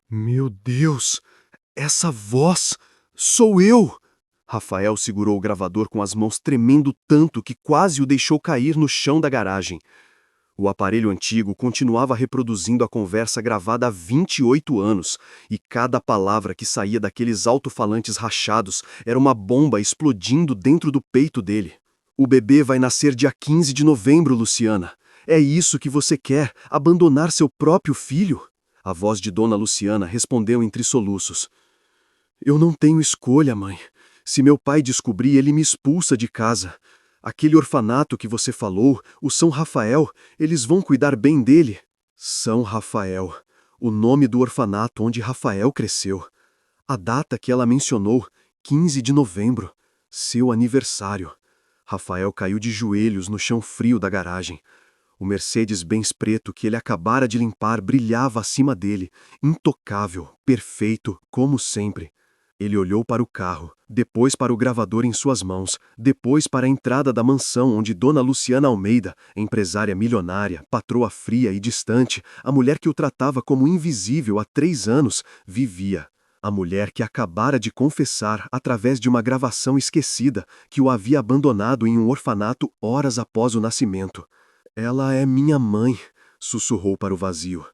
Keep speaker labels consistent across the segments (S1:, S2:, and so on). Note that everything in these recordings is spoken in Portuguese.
S1: Meu Deus! Essa voz! Sou eu! Rafael segurou o gravador com as mãos tremendo tanto que quase o deixou cair no chão da garagem. O aparelho antigo continuava reproduzindo a conversa gravada há 28 anos, e cada palavra que saía daqueles alto-falantes rachados era uma bomba explodindo dentro do peito dele. O bebê vai nascer dia 15 de novembro, Luciana. É isso que você quer? Abandonar seu próprio filho? A voz de Dona Luciana respondeu entre soluços. Eu não tenho escolha, mãe. Se meu pai descobrir, ele me expulsa de casa. Aquele orfanato que você falou, o São Rafael, eles vão cuidar bem dele. São Rafael, o nome do orfanato onde Rafael cresceu. A data que ela mencionou, 15 de novembro, seu aniversário. Rafael caiu de joelhos no chão frio da garagem. O Mercedes-Benz preto que ele acabara de limpar brilhava acima dele, intocável, perfeito, como sempre. Ele olhou para o carro, depois para o gravador em suas mãos, depois para a entrada da mansão onde Dona Luciana Almeida, empresária milionária, patroa fria e distante, a mulher que o tratava como invisível há 3 anos, vivia. A mulher que acabara de confessar, através de uma gravação esquecida, que o havia abandonado em um orfanato horas após o nascimento. Ela é minha mãe, sussurrou para o vazio.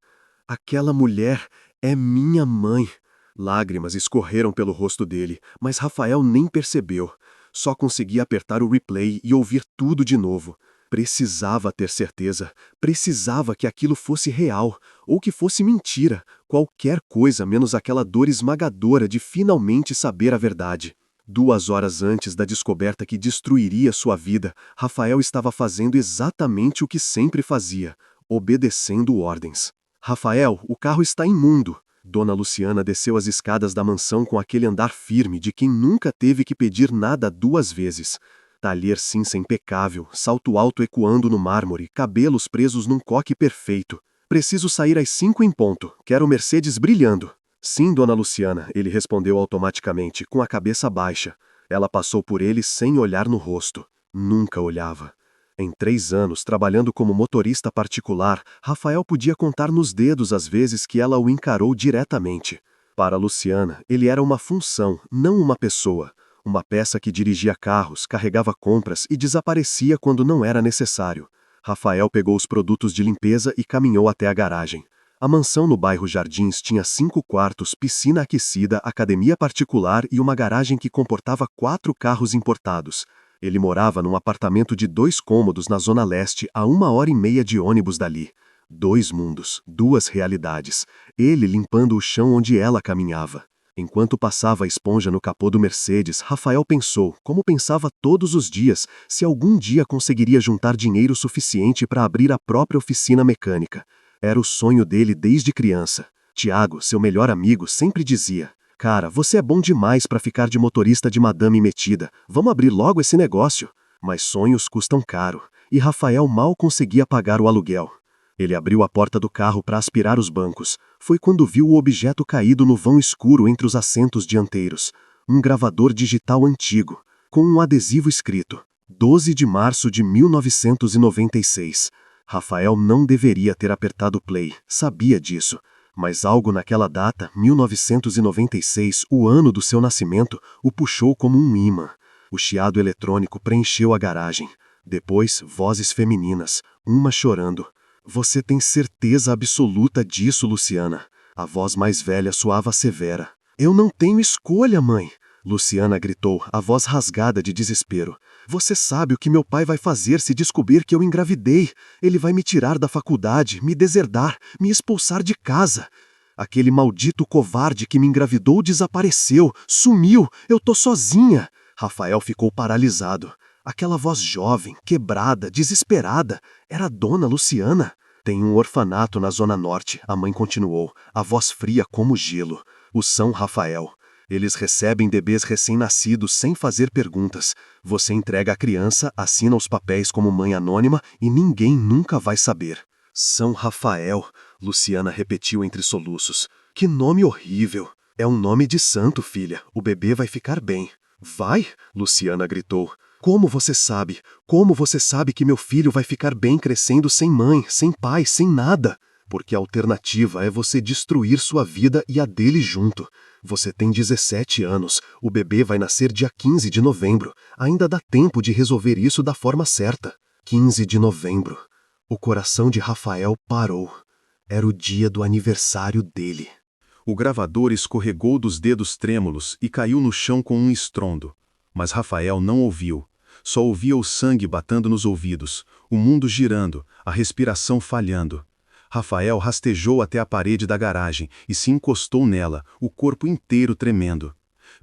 S1: Aquela mulher é minha mãe. Lágrimas escorreram pelo rosto dele, mas Rafael nem percebeu. Só conseguia apertar o replay e ouvir tudo de novo. Precisava ter certeza, precisava que aquilo fosse real, ou que fosse mentira, qualquer coisa menos aquela dor esmagadora de finalmente saber a verdade. 2 horas antes da descoberta que destruiria sua vida, Rafael estava fazendo exatamente o que sempre fazia, obedecendo ordens. Rafael, o carro está imundo. Dona Luciana desceu as escadas da mansão com aquele andar firme de quem nunca teve que pedir nada 2 vezes. Talher cinza impecável, salto alto ecoando no mármore, cabelos presos num coque perfeito. Preciso sair às 5 em ponto, quero Mercedes brilhando. Sim, Dona Luciana, ele respondeu automaticamente, com a cabeça baixa. Ela passou por ele sem olhar no rosto. Nunca olhava. Em 3 anos, trabalhando como motorista particular, Rafael podia contar nos dedos as vezes que ela o encarou diretamente. Para Luciana, ele era uma função, não uma pessoa. Uma peça que dirigia carros, carregava compras e desaparecia quando não era necessário. Rafael pegou os produtos de limpeza e caminhou até a garagem. A mansão no bairro Jardins tinha 5 quartos, piscina aquecida, academia particular e uma garagem que comportava 4 carros importados. Ele morava num apartamento de 2 cômodos na Zona Leste, a 1h30 de ônibus dali. 2 mundos, 2 realidades. Ele limpando o chão onde ela caminhava. Enquanto passava a esponja no capô do Mercedes, Rafael pensou, como pensava todos os dias, se algum dia conseguiria juntar dinheiro suficiente para abrir a própria oficina mecânica. Era o sonho dele desde criança. Tiago, seu melhor amigo, sempre dizia: Cara, você é bom demais para ficar de motorista de madame metida. Vamos abrir logo esse negócio. Mas sonhos custam caro, e Rafael mal conseguia pagar o aluguel. Ele abriu a porta do carro para aspirar os bancos. Foi quando viu o objeto caído no vão escuro entre os assentos dianteiros. Um gravador digital antigo, com um adesivo escrito: 12 de março de 1996. Rafael não deveria ter apertado play, sabia disso. Mas algo naquela data, 1996, o ano do seu nascimento, o puxou como um imã. O chiado eletrônico preencheu a garagem. Depois, vozes femininas, uma chorando. Você tem certeza absoluta disso, Luciana? A voz mais velha soava severa. Eu não tenho escolha, mãe. Luciana gritou, a voz rasgada de desespero. Você sabe o que meu pai vai fazer se descobrir que eu engravidei. Ele vai me tirar da faculdade, me deserdar, me expulsar de casa. Aquele maldito covarde que me engravidou desapareceu, sumiu, eu tô sozinha. Rafael ficou paralisado. Aquela voz jovem, quebrada, desesperada, era a Dona Luciana. Tem um orfanato na Zona Norte, a mãe continuou, a voz fria como gelo. O São Rafael. Eles recebem bebês recém-nascidos sem fazer perguntas. Você entrega a criança, assina os papéis como mãe anônima e ninguém nunca vai saber. São Rafael, Luciana repetiu entre soluços. Que nome horrível. É um nome de santo, filha. O bebê vai ficar bem. Vai? Luciana gritou. Como você sabe? Como você sabe que meu filho vai ficar bem crescendo sem mãe, sem pai, sem nada? porque a alternativa é você destruir sua vida e a dele junto. Você tem 17 anos, o bebê vai nascer dia 15 de novembro. Ainda dá tempo de resolver isso da forma certa. 15 de novembro. O coração de Rafael parou. Era o dia do aniversário dele.
S2: O gravador escorregou dos dedos trêmulos e caiu no chão com um estrondo. Mas Rafael não ouviu. Só ouvia o sangue batendo nos ouvidos, o mundo girando, a respiração falhando. Rafael rastejou até a parede da garagem e se encostou nela, o corpo inteiro tremendo.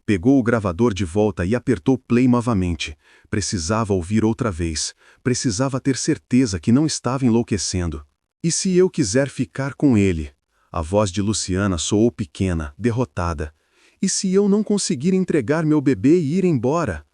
S2: Pegou o gravador de volta e apertou play novamente. Precisava ouvir outra vez. Precisava ter certeza que não estava enlouquecendo. E se eu quiser ficar com ele? A voz de Luciana soou pequena, derrotada. E se eu não conseguir entregar meu bebê e ir embora?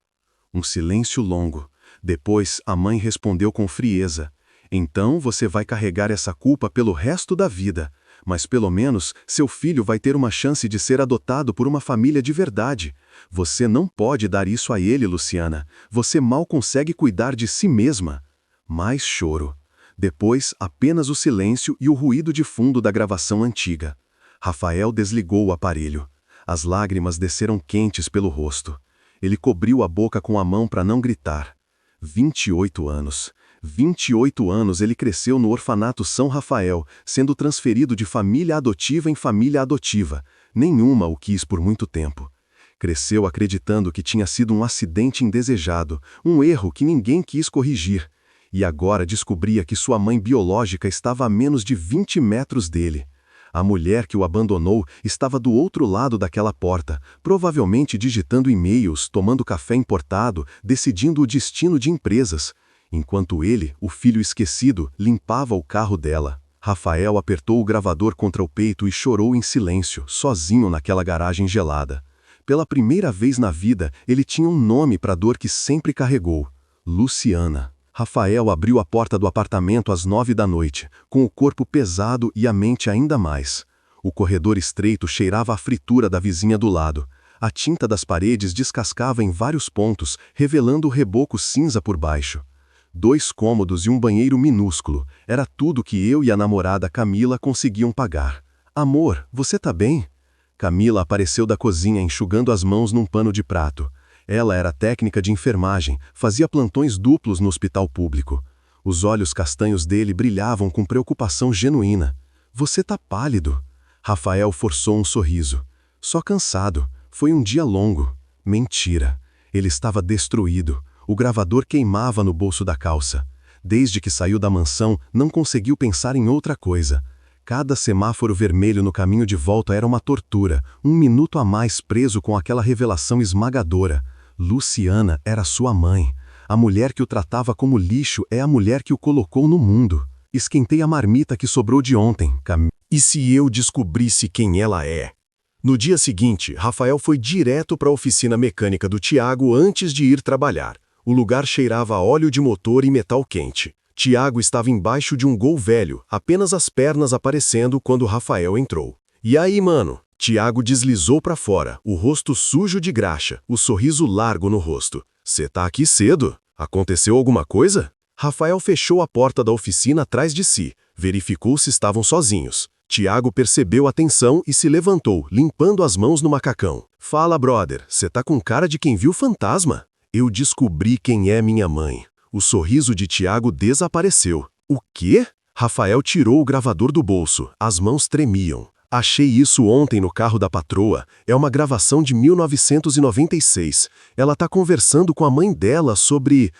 S2: Um silêncio longo. Depois, a mãe respondeu com frieza. Então você vai carregar essa culpa pelo resto da vida. Mas pelo menos seu filho vai ter uma chance de ser adotado por uma família de verdade. Você não pode dar isso a ele, Luciana. Você mal consegue cuidar de si mesma. Mais choro. Depois, apenas o silêncio e o ruído de fundo da gravação antiga. Rafael desligou o aparelho. As lágrimas desceram quentes pelo rosto. Ele cobriu a boca com a mão para não gritar. 28 anos. 28 anos ele cresceu no orfanato São Rafael, sendo transferido de família adotiva em família adotiva. Nenhuma o quis por muito tempo. Cresceu acreditando que tinha sido um acidente indesejado, um erro que ninguém quis corrigir. E agora descobria que sua mãe biológica estava a menos de 20 metros dele. A mulher que o abandonou estava do outro lado daquela porta, provavelmente digitando e-mails, tomando café importado, decidindo o destino de empresas. Enquanto ele, o filho esquecido, limpava o carro dela. Rafael apertou o gravador contra o peito e chorou em silêncio, sozinho naquela garagem gelada. Pela primeira vez na vida, ele tinha um nome para a dor que sempre carregou: Luciana. Rafael abriu a porta do apartamento às 9 da noite, com o corpo pesado e a mente ainda mais. O corredor estreito cheirava a fritura da vizinha do lado. A tinta das paredes descascava em vários pontos, revelando o reboco cinza por baixo. 2 cômodos e um banheiro minúsculo. Era tudo que eu e a namorada Camila conseguiam pagar. Amor, você tá bem? Camila apareceu da cozinha enxugando as mãos num pano de prato. Ela era técnica de enfermagem, fazia plantões duplos no hospital público. Os olhos castanhos dele brilhavam com preocupação genuína. Você tá pálido. Rafael forçou um sorriso. Só cansado. Foi um dia longo. Mentira. Ele estava destruído. O gravador queimava no bolso da calça. Desde que saiu da mansão, não conseguiu pensar em outra coisa. Cada semáforo vermelho no caminho de volta era uma tortura, 1 minuto a mais preso com aquela revelação esmagadora. Luciana era sua mãe. A mulher que o tratava como lixo é a mulher que o colocou no mundo. Esquentei a marmita que sobrou de ontem, E se eu descobrisse quem ela é? No dia seguinte, Rafael foi direto para a oficina mecânica do Tiago antes de ir trabalhar. O lugar cheirava a óleo de motor e metal quente. Tiago estava embaixo de um Gol velho, apenas as pernas aparecendo quando Rafael entrou. E aí, mano? Tiago deslizou para fora, o rosto sujo de graxa, o sorriso largo no rosto. Cê tá aqui cedo? Aconteceu alguma coisa? Rafael fechou a porta da oficina atrás de si, verificou se estavam sozinhos. Tiago percebeu a tensão e se levantou, limpando as mãos no macacão. Fala, brother, cê tá com cara de quem viu fantasma? Eu descobri quem é minha mãe. O sorriso de Tiago desapareceu. O quê? Rafael tirou o gravador do bolso. As mãos tremiam. Achei isso ontem no carro da patroa. É uma gravação de 1996. Ela tá conversando com a mãe dela sobre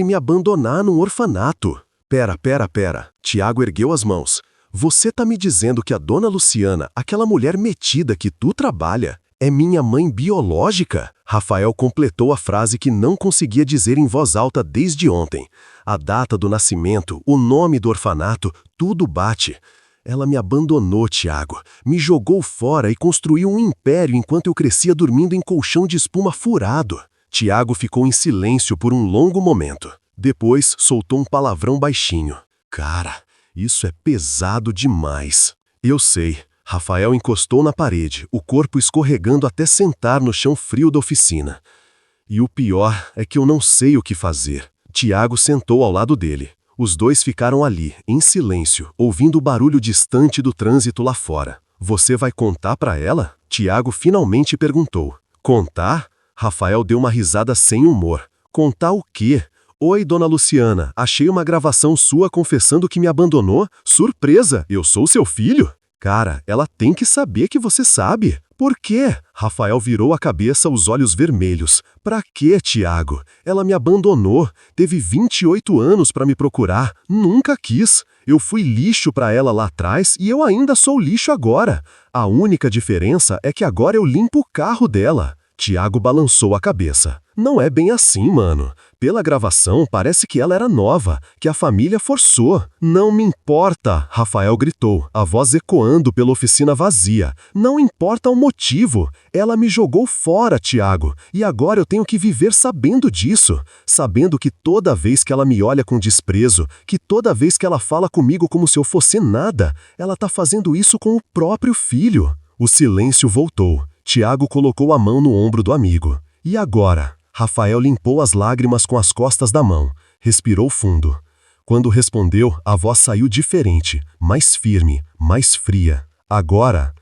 S2: me abandonar num orfanato. Pera. Tiago ergueu as mãos. Você tá me dizendo que a dona Luciana, aquela mulher metida que tu trabalha, é minha mãe biológica? Rafael completou a frase que não conseguia dizer em voz alta desde ontem. A data do nascimento, o nome do orfanato, tudo bate. Ela me abandonou, Tiago. Me jogou fora e construiu um império enquanto eu crescia dormindo em colchão de espuma furado. Tiago ficou em silêncio por um longo momento. Depois soltou um palavrão baixinho. Cara, isso é pesado demais. Eu sei. Rafael encostou na parede, o corpo escorregando até sentar no chão frio da oficina. E o pior é que eu não sei o que fazer. Tiago sentou ao lado dele. Os dois ficaram ali, em silêncio, ouvindo o barulho distante do trânsito lá fora. Você vai contar para ela? Tiago finalmente perguntou. Contar? Rafael deu uma risada sem humor. Contar o quê? Oi, dona Luciana, achei uma gravação sua confessando que me abandonou. Surpresa, eu sou seu filho? Cara, ela tem que saber que você sabe. Por quê? Rafael virou a cabeça, os olhos vermelhos. Pra quê, Tiago? Ela me abandonou. Teve 28 anos pra me procurar. Nunca quis. Eu fui lixo pra ela lá atrás e eu ainda sou lixo agora. A única diferença é que agora eu limpo o carro dela. Tiago balançou a cabeça. Não é bem assim, mano. Pela gravação, parece que ela era nova, que a família forçou. Não me importa, Rafael gritou, a voz ecoando pela oficina vazia. Não importa o motivo. Ela me jogou fora, Tiago, e agora eu tenho que viver sabendo disso. Sabendo que toda vez que ela me olha com desprezo, que toda vez que ela fala comigo como se eu fosse nada, ela tá fazendo isso com o próprio filho. O silêncio voltou. Tiago colocou a mão no ombro do amigo. E agora? Rafael limpou as lágrimas com as costas da mão. Respirou fundo. Quando respondeu, a voz saiu diferente, mais firme, mais fria. Agora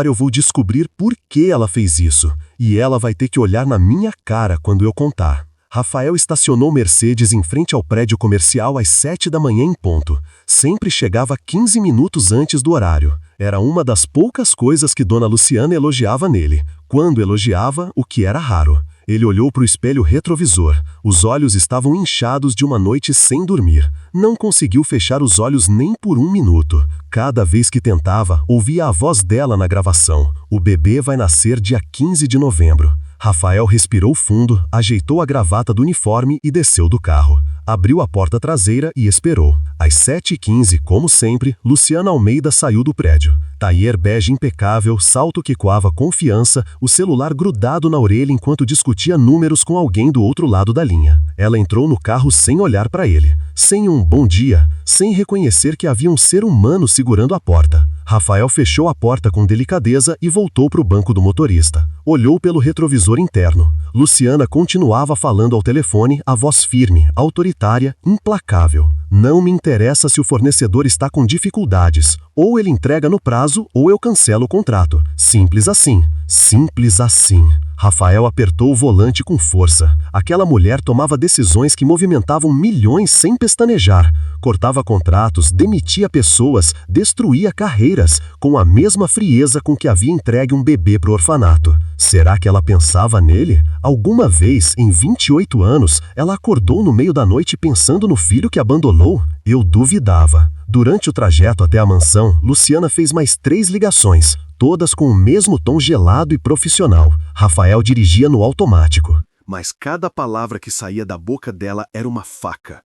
S2: eu vou descobrir por que ela fez isso. E ela vai ter que olhar na minha cara quando eu contar. Rafael estacionou Mercedes em frente ao prédio comercial às 7 da manhã em ponto. Sempre chegava 15 minutos antes do horário. Era uma das poucas coisas que Dona Luciana elogiava nele. Quando elogiava, o que era raro. Ele olhou para o espelho retrovisor. Os olhos estavam inchados de uma noite sem dormir. Não conseguiu fechar os olhos nem por um minuto. Cada vez que tentava, ouvia a voz dela na gravação. O bebê vai nascer dia 15 de novembro. Rafael respirou fundo, ajeitou a gravata do uniforme e desceu do carro. Abriu a porta traseira e esperou. Às 7h15, como sempre, Luciana Almeida saiu do prédio. Taier bege impecável, salto que coava confiança, o celular grudado na orelha enquanto discutia números com alguém do outro lado da linha. Ela entrou no carro sem olhar para ele, sem um bom dia, sem reconhecer que havia um ser humano segurando a porta. Rafael fechou a porta com delicadeza e voltou para o banco do motorista. Olhou pelo retrovisor interno. Luciana continuava falando ao telefone, a voz firme, autoritária, implacável. Não me interessa se o fornecedor está com dificuldades. Ou ele entrega no prazo, ou eu cancelo o contrato. Simples assim. Simples assim. Rafael apertou o volante com força. Aquela mulher tomava decisões que movimentavam milhões sem pestanejar. Cortava contratos, demitia pessoas, destruía carreiras, com a mesma frieza com que havia entregue um bebê para o orfanato. Será que ela pensava nele? Alguma vez, em 28 anos, ela acordou no meio da noite pensando no filho que abandonou? Eu duvidava. Durante o trajeto até a mansão, Luciana fez mais 3 ligações, todas com o mesmo tom gelado e profissional. Rafael dirigia no automático.
S1: Mas cada palavra que saía da boca dela era uma faca.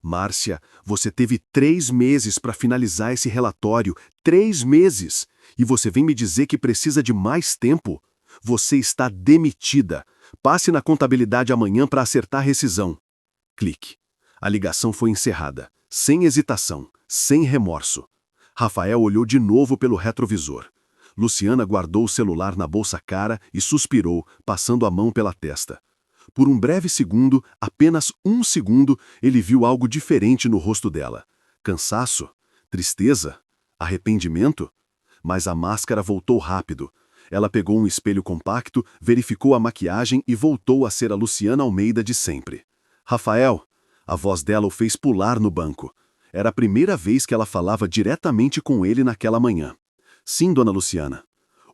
S1: Márcia, você teve 3 meses para finalizar esse relatório. 3 meses! E você vem me dizer que precisa de mais tempo? Você está demitida. Passe na contabilidade amanhã para acertar a rescisão. Clique. A ligação foi encerrada, sem hesitação, sem remorso. Rafael olhou de novo pelo retrovisor. Luciana guardou o celular na bolsa cara e suspirou, passando a mão pela testa. Por um breve segundo, apenas um segundo, ele viu algo diferente no rosto dela. Cansaço? Tristeza? Arrependimento? Mas a máscara voltou rápido. Ela pegou um espelho compacto, verificou a maquiagem e voltou a ser a Luciana Almeida de sempre. Rafael! A voz dela o fez pular no banco. Era a primeira vez que ela falava diretamente com ele naquela manhã. Sim, dona Luciana.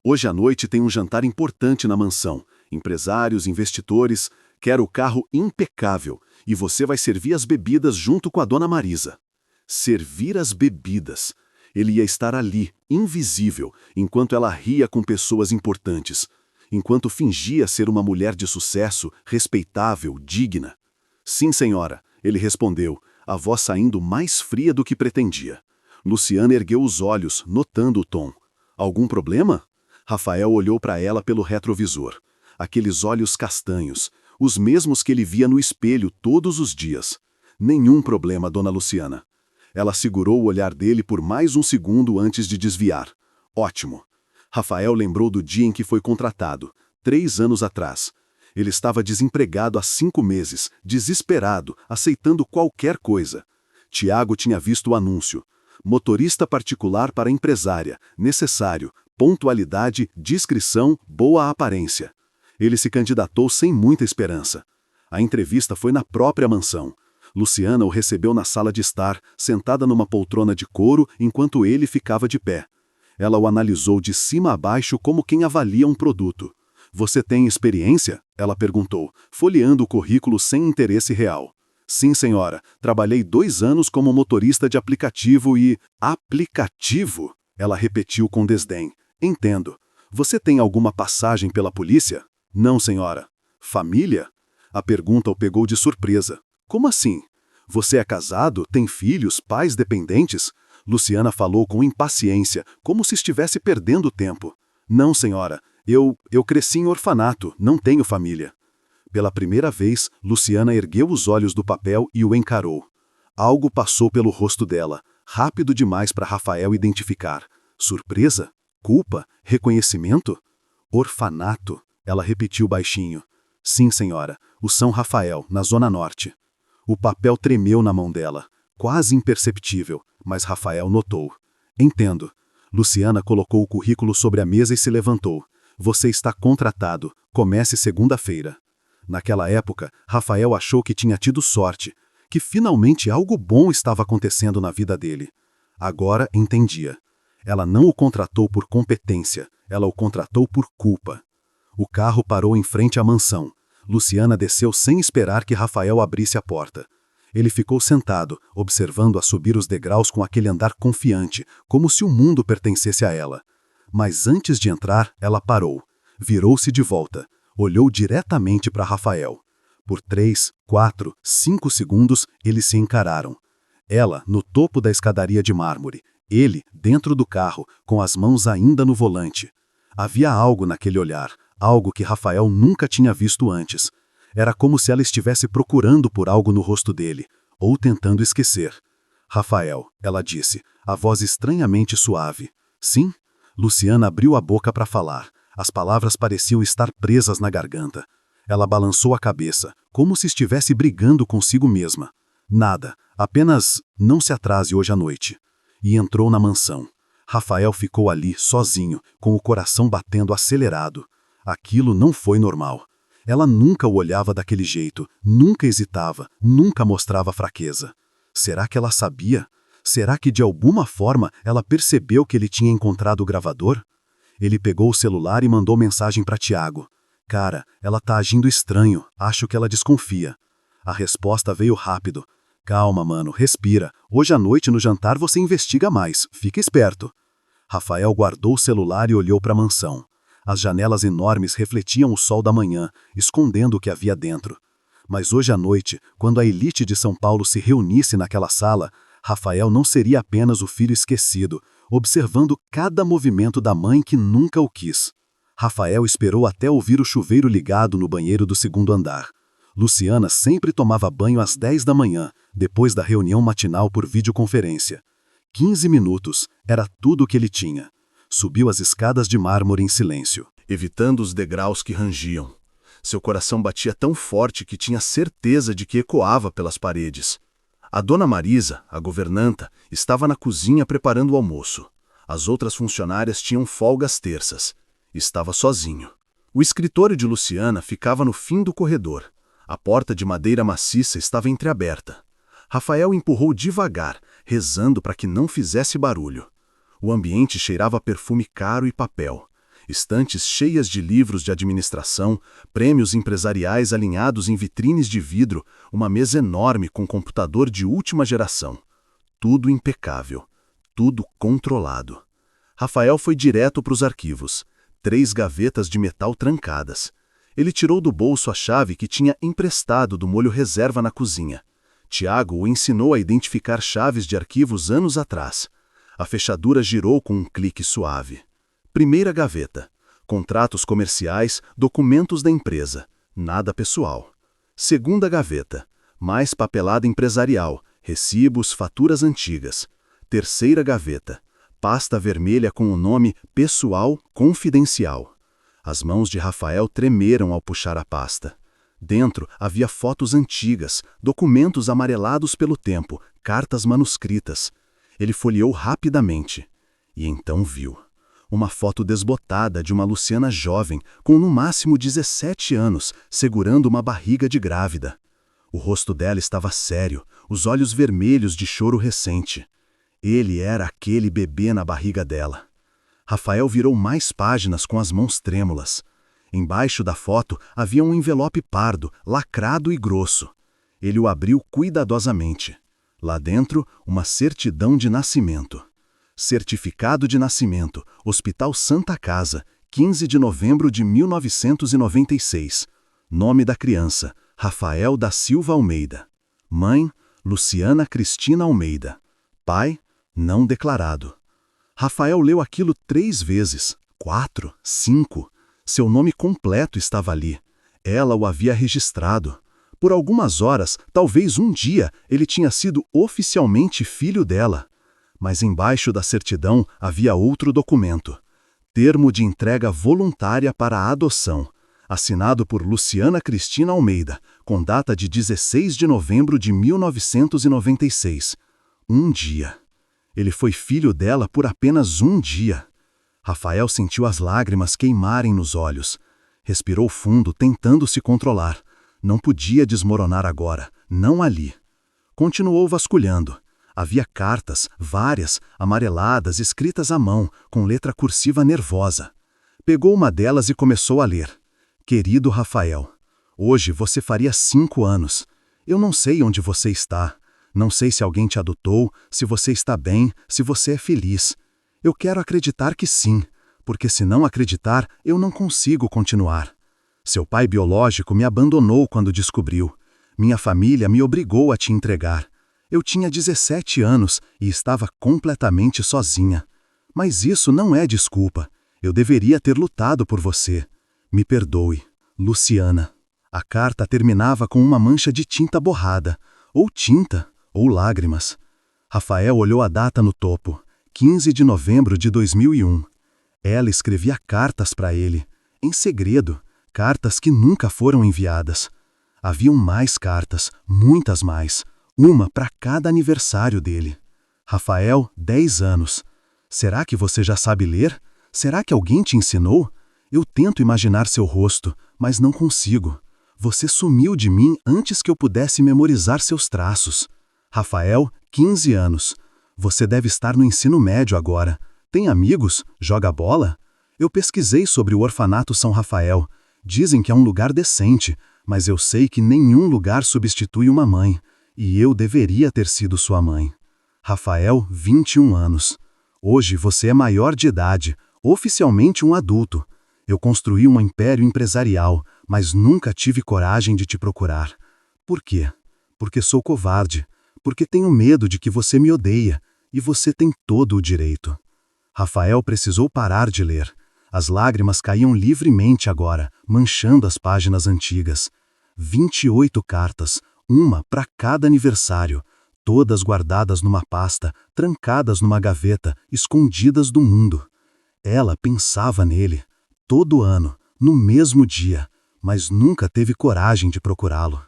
S1: Hoje à noite tem um jantar importante na mansão. Empresários, investidores. Quero o carro impecável. E você vai servir as bebidas junto com a dona Marisa. Servir as bebidas. Ele ia estar ali, invisível, enquanto ela ria com pessoas importantes. Enquanto fingia ser uma mulher de sucesso, respeitável, digna. Sim, senhora, ele respondeu, a voz saindo mais fria do que pretendia. Luciana ergueu os olhos, notando o tom. Algum problema? Rafael olhou para ela pelo retrovisor. Aqueles olhos castanhos, os mesmos que ele via no espelho todos os dias. Nenhum problema, dona Luciana. Ela segurou o olhar dele por mais um segundo antes de desviar. Ótimo. Rafael lembrou do dia em que foi contratado, 3 anos atrás. Ele estava desempregado há 5 meses, desesperado, aceitando qualquer coisa.
S2: Tiago tinha visto o anúncio. Motorista particular para empresária, necessário, pontualidade, discrição, boa aparência. Ele se candidatou sem muita esperança. A entrevista foi na própria mansão. Luciana o recebeu na sala de estar, sentada numa poltrona de couro, enquanto ele ficava de pé. Ela o analisou de cima a baixo como quem avalia um produto. Você tem experiência? Ela perguntou, folheando o currículo sem interesse real. Sim, senhora. Trabalhei 2 anos como motorista de aplicativo e... Aplicativo? Ela repetiu com desdém. Entendo. Você tem alguma passagem pela polícia? Não, senhora. Família? A pergunta o pegou de surpresa. Como assim? Você é casado? Tem filhos? Pais dependentes? Luciana falou com impaciência, como se estivesse perdendo tempo. Não, senhora. Eu cresci em orfanato, não tenho família. Pela primeira vez, Luciana ergueu os olhos do papel e o encarou. Algo passou pelo rosto dela, rápido demais para Rafael identificar. Surpresa? Culpa? Reconhecimento? Orfanato, ela repetiu baixinho. Sim, senhora, o São Rafael, na Zona Norte. O papel tremeu na mão dela, quase imperceptível, mas Rafael notou. Entendo. Luciana colocou o currículo sobre a mesa e se levantou. Você está contratado. Comece segunda-feira. Naquela época, Rafael achou que tinha tido sorte, que finalmente algo bom estava acontecendo na vida dele. Agora entendia. Ela não o contratou por competência, ela o contratou por culpa. O carro parou em frente à mansão. Luciana desceu sem esperar que Rafael abrisse a porta. Ele ficou sentado, observando-a subir os degraus com aquele andar confiante, como se o mundo pertencesse a ela. Mas antes de entrar, ela parou. Virou-se de volta. Olhou diretamente para Rafael. Por 3, 4, 5 segundos, eles se encararam. Ela, no topo da escadaria de mármore. Ele, dentro do carro, com as mãos ainda no volante. Havia algo naquele olhar, algo que Rafael nunca tinha visto antes. Era como se ela estivesse procurando por algo no rosto dele, ou tentando esquecer. Rafael, ela disse, a voz estranhamente suave. Sim? Luciana abriu a boca para falar. As palavras pareciam estar presas na garganta. Ela balançou a cabeça, como se estivesse brigando consigo mesma. Nada, apenas não se atrase hoje à noite. E entrou na mansão. Rafael ficou ali, sozinho, com o coração batendo acelerado. Aquilo não foi normal. Ela nunca o olhava daquele jeito, nunca hesitava, nunca mostrava fraqueza. Será que ela sabia? Será que de alguma forma ela percebeu que ele tinha encontrado o gravador? Ele pegou o celular e mandou mensagem para Tiago. Cara, ela tá agindo estranho, acho que ela desconfia. A resposta veio rápido. Calma, mano, respira. Hoje à noite no jantar você investiga mais, fica esperto. Rafael guardou o celular e olhou para a mansão. As janelas enormes refletiam o sol da manhã, escondendo o que havia dentro. Mas hoje à noite, quando a elite de São Paulo se reunisse naquela sala, Rafael não seria apenas o filho esquecido, observando cada movimento da mãe que nunca o quis. Rafael esperou até ouvir o chuveiro ligado no banheiro do 2º andar. Luciana sempre tomava banho às 10 da manhã, depois da reunião matinal por videoconferência. 15 minutos, era tudo o que ele tinha. Subiu as escadas de mármore em silêncio, evitando os degraus que rangiam. Seu coração batia tão forte que tinha certeza de que ecoava pelas paredes. A dona Marisa, a governanta, estava na cozinha preparando o almoço. As outras funcionárias tinham folga às terças. Estava sozinho. O escritório de Luciana ficava no fim do corredor. A porta de madeira maciça estava entreaberta. Rafael empurrou devagar, rezando para que não fizesse barulho. O ambiente cheirava a perfume caro e papel. Estantes cheias de livros de administração, prêmios empresariais alinhados em vitrines de vidro, uma mesa enorme com computador de última geração. Tudo impecável, tudo controlado. Rafael foi direto para os arquivos. 3 gavetas de metal trancadas. Ele tirou do bolso a chave que tinha emprestado do molho reserva na cozinha. Tiago o ensinou a identificar chaves de arquivos anos atrás. A fechadura girou com um clique suave. Primeira gaveta. Contratos comerciais, documentos da empresa. Nada pessoal. Segunda gaveta. Mais papelada empresarial. Recibos, faturas antigas. Terceira gaveta. Pasta vermelha com o nome Pessoal Confidencial. As mãos de Rafael tremeram ao puxar a pasta. Dentro havia fotos antigas, documentos amarelados pelo tempo, cartas manuscritas. Ele folheou rapidamente. E então viu. Uma foto desbotada de uma Luciana jovem, com no máximo 17 anos, segurando uma barriga de grávida. O rosto dela estava sério, os olhos vermelhos de choro recente. Ele era aquele bebê na barriga dela. Rafael virou mais páginas com as mãos trêmulas. Embaixo da foto havia um envelope pardo, lacrado e grosso. Ele o abriu cuidadosamente. Lá dentro, uma certidão de nascimento. Certificado de nascimento, Hospital Santa Casa, 15 de novembro de 1996. Nome da criança, Rafael da Silva Almeida. Mãe, Luciana Cristina Almeida. Pai, não declarado. Rafael leu aquilo 3 vezes, 4, 5. Seu nome completo estava ali. Ela o havia registrado. Por algumas horas, talvez um dia, ele tinha sido oficialmente filho dela. Mas embaixo da certidão havia outro documento. Termo de entrega voluntária para a adoção. Assinado por Luciana Cristina Almeida, com data de 16 de novembro de 1996. Um dia. Ele foi filho dela por apenas um dia. Rafael sentiu as lágrimas queimarem nos olhos. Respirou fundo, tentando se controlar. Não podia desmoronar agora, não ali. Continuou vasculhando. Havia cartas, várias, amareladas, escritas à mão, com letra cursiva nervosa. Pegou uma delas e começou a ler. Querido Rafael, hoje você faria 5 anos. Eu não sei onde você está. Não sei se alguém te adotou, se você está bem, se você é feliz. Eu quero acreditar que sim, porque se não acreditar, eu não consigo continuar. Seu pai biológico me abandonou quando descobriu. Minha família me obrigou a te entregar. Eu tinha 17 anos e estava completamente sozinha. Mas isso não é desculpa. Eu deveria ter lutado por você. Me perdoe, Luciana. A carta terminava com uma mancha de tinta borrada, ou tinta, ou lágrimas. Rafael olhou a data no topo, 15 de novembro de 2001. Ela escrevia cartas para ele, em segredo, cartas que nunca foram enviadas. Haviam mais cartas, muitas mais, uma para cada aniversário dele. Rafael, 10 anos. Será que você já sabe ler? Será que alguém te ensinou? Eu tento imaginar seu rosto, mas não consigo. Você sumiu de mim antes que eu pudesse memorizar seus traços. Rafael, 15 anos. Você deve estar no ensino médio agora. Tem amigos? Joga bola? Eu pesquisei sobre o orfanato São Rafael. Dizem que é um lugar decente, mas eu sei que nenhum lugar substitui uma mãe. E eu deveria ter sido sua mãe. Rafael, 21 anos. Hoje você é maior de idade, oficialmente um adulto. Eu construí um império empresarial, mas nunca tive coragem de te procurar. Por quê? Porque sou covarde. Porque tenho medo de que você me odeia, e você tem todo o direito. Rafael precisou parar de ler. As lágrimas caíam livremente agora, manchando as páginas antigas. 28 cartas, uma para cada aniversário, todas guardadas numa pasta, trancadas numa gaveta, escondidas do mundo. Ela pensava nele, todo ano, no mesmo dia, mas nunca teve coragem de procurá-lo.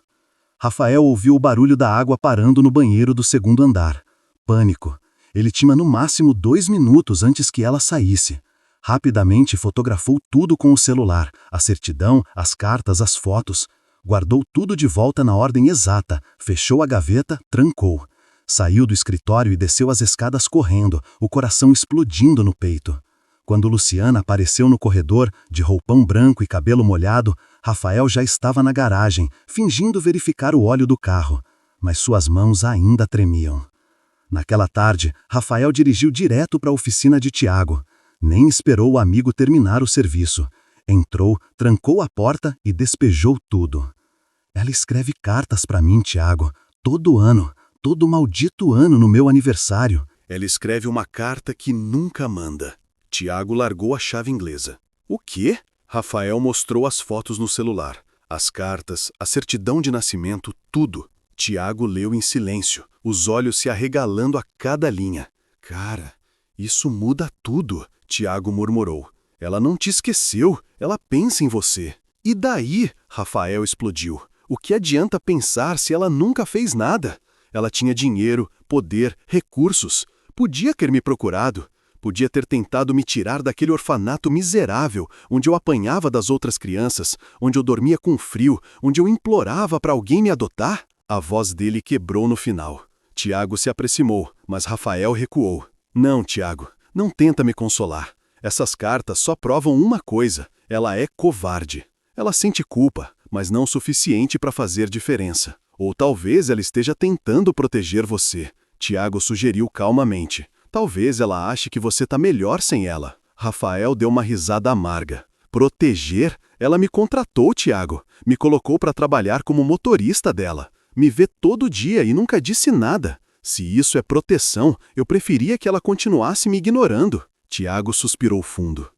S2: Rafael ouviu o barulho da água parando no banheiro do segundo andar. Pânico. Ele tinha no máximo 2 minutos antes que ela saísse. Rapidamente fotografou tudo com o celular, a certidão, as cartas, as fotos. Guardou tudo de volta na ordem exata, fechou a gaveta, trancou. Saiu do escritório e desceu as escadas correndo, o coração explodindo no peito. Quando Luciana apareceu no corredor, de roupão branco e cabelo molhado, Rafael já estava na garagem, fingindo verificar o óleo do carro, mas suas mãos ainda tremiam. Naquela tarde, Rafael dirigiu direto para a oficina de Tiago. Nem esperou o amigo terminar o serviço. Entrou, trancou a porta e despejou tudo. Ela escreve cartas para mim, Tiago, todo ano, todo maldito ano no meu aniversário.
S1: Ela escreve uma carta que nunca manda. Tiago largou a chave inglesa. O quê? Rafael mostrou as fotos no celular. As cartas, a certidão de nascimento, tudo. Tiago leu em silêncio, os olhos se arregalando a cada linha. Cara, isso muda tudo, Tiago murmurou. Ela não te esqueceu, ela pensa em você. E daí? Rafael explodiu. O que adianta pensar se ela nunca fez nada? Ela tinha dinheiro, poder, recursos. Podia ter me procurado. Podia ter tentado me tirar daquele orfanato miserável, onde eu apanhava das outras crianças, onde eu dormia com frio, onde eu implorava para alguém me adotar. A voz dele quebrou no final. Tiago se aproximou, mas Rafael recuou. Não, Tiago, não tenta me consolar. Essas cartas só provam uma coisa: ela é covarde. Ela sente culpa, mas não o suficiente para fazer diferença. Ou talvez ela esteja tentando proteger você. Tiago sugeriu calmamente. Talvez ela ache que você está melhor sem ela. Rafael deu uma risada amarga. Proteger? Ela me contratou, Tiago. Me colocou para trabalhar como motorista dela. Me vê todo dia e nunca disse nada. Se isso é proteção, eu preferia que ela continuasse me ignorando. Tiago suspirou fundo.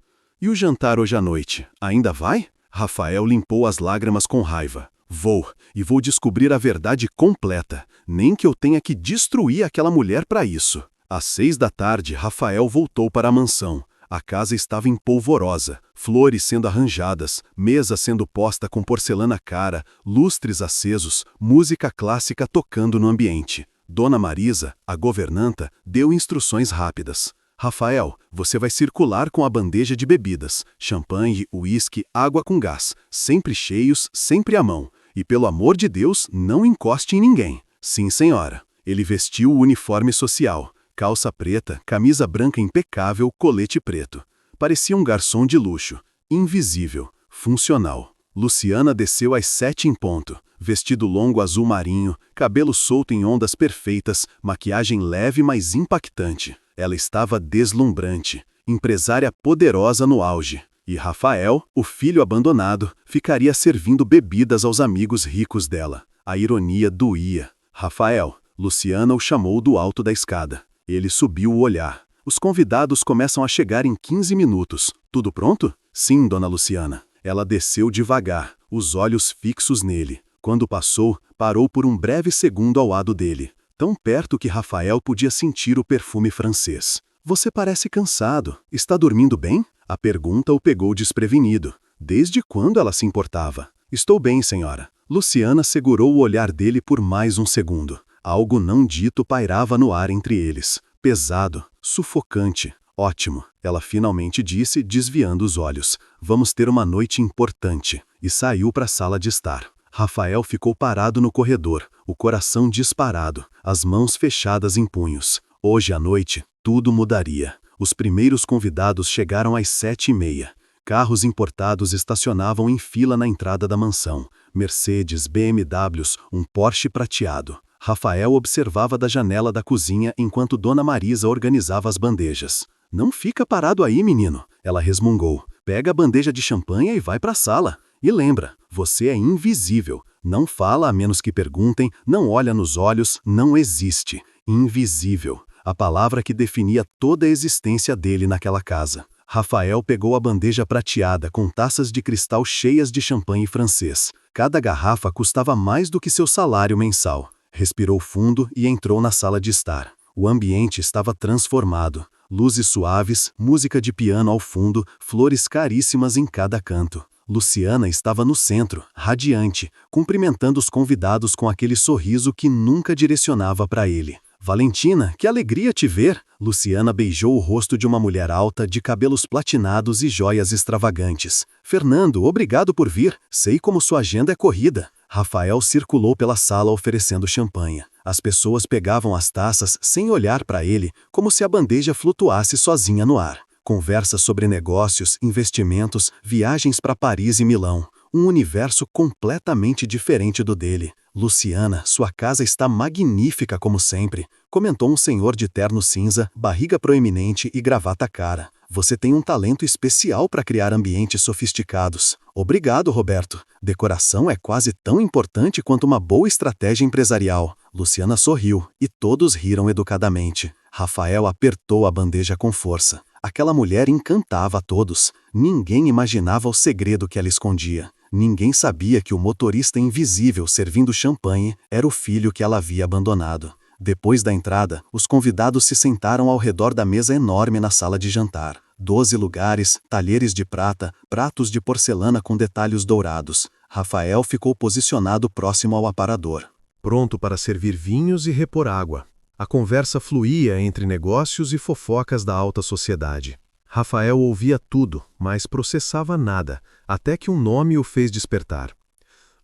S1: E o jantar hoje à noite? Ainda vai? Rafael limpou as lágrimas com raiva. Vou, e vou descobrir a verdade completa. Nem que eu tenha que destruir aquela mulher para isso. Às 6 da tarde, Rafael voltou para a mansão. A casa estava empolvorosa, flores sendo arranjadas, mesa sendo posta com porcelana cara, lustres acesos, música clássica tocando no ambiente. Dona Marisa, a governanta, deu instruções rápidas. Rafael, você vai circular com a bandeja de bebidas, champanhe, uísque, água com gás, sempre cheios, sempre à mão. E pelo amor de Deus, não encoste em ninguém. Sim, senhora. Ele vestiu o uniforme social. Calça preta, camisa branca impecável, colete preto. Parecia um garçom de luxo. Invisível. Funcional. Luciana desceu às 7 em ponto. Vestido longo azul marinho, cabelo solto em ondas perfeitas, maquiagem leve mas impactante. Ela estava deslumbrante. Empresária poderosa no auge. E Rafael, o filho abandonado, ficaria servindo bebidas aos amigos ricos dela. A ironia doía. Rafael, Luciana o chamou do alto da escada. Ele subiu o olhar. Os convidados começam a chegar em 15 minutos. Tudo pronto? Sim, dona Luciana. Ela desceu devagar, os olhos fixos nele. Quando passou, parou por um breve segundo ao lado dele. Tão perto que Rafael podia sentir o perfume francês. Você parece cansado. Está dormindo bem? A pergunta o pegou desprevenido. Desde quando ela se importava? Estou bem, senhora. Luciana segurou o olhar dele por mais um segundo. Algo não dito pairava no ar entre eles. Pesado, sufocante. Ótimo, ela finalmente disse, desviando os olhos. Vamos ter uma noite importante. E saiu para a sala de estar. Rafael ficou parado no corredor, o coração disparado, as mãos fechadas em punhos. Hoje à noite, tudo mudaria. Os primeiros convidados chegaram às 7h30. Carros importados estacionavam em fila na entrada da mansão. Mercedes, BMWs, um Porsche prateado. Rafael observava da janela da cozinha enquanto Dona Marisa organizava as bandejas. Não fica parado aí, menino, ela resmungou. Pega a bandeja de champanhe e vai para a sala. E lembra, você é invisível. Não fala a menos que perguntem, não olha nos olhos, não existe. Invisível. A palavra que definia toda a existência dele naquela casa. Rafael pegou a bandeja prateada com taças de cristal cheias de champanhe francês. Cada garrafa custava mais do que seu salário mensal. Respirou fundo e entrou na sala de estar. O ambiente estava transformado. Luzes suaves, música de piano ao fundo, flores caríssimas em cada canto. Luciana estava no centro, radiante, cumprimentando os convidados com aquele sorriso que nunca direcionava para ele. Valentina, que alegria te ver! Luciana beijou o rosto de uma mulher alta, de cabelos platinados e joias extravagantes. Fernando, obrigado por vir. Sei como sua agenda é corrida. Rafael circulou pela sala oferecendo champanhe. As pessoas pegavam as taças sem olhar para ele, como se a bandeja flutuasse sozinha no ar. Conversas sobre negócios, investimentos, viagens para Paris e Milão. Um universo completamente diferente do dele. Luciana, sua casa está magnífica como sempre, comentou um senhor de terno cinza, barriga proeminente e gravata cara. Você tem um talento especial para criar ambientes sofisticados. Obrigado, Roberto. Decoração é quase tão importante quanto uma boa estratégia empresarial. Luciana sorriu, e todos riram educadamente. Rafael apertou a bandeja com força. Aquela mulher encantava a todos. Ninguém imaginava o segredo que ela escondia. Ninguém sabia que o motorista invisível servindo champanhe era o filho que ela havia abandonado. Depois da entrada, os convidados se sentaram ao redor da mesa enorme na sala de jantar.
S3: 12 lugares, talheres de prata, pratos de porcelana com detalhes dourados. Rafael ficou posicionado próximo ao aparador,
S2: pronto para servir vinhos e repor água. A conversa fluía entre negócios e fofocas da alta sociedade. Rafael ouvia tudo, mas processava nada, até que um nome o fez despertar.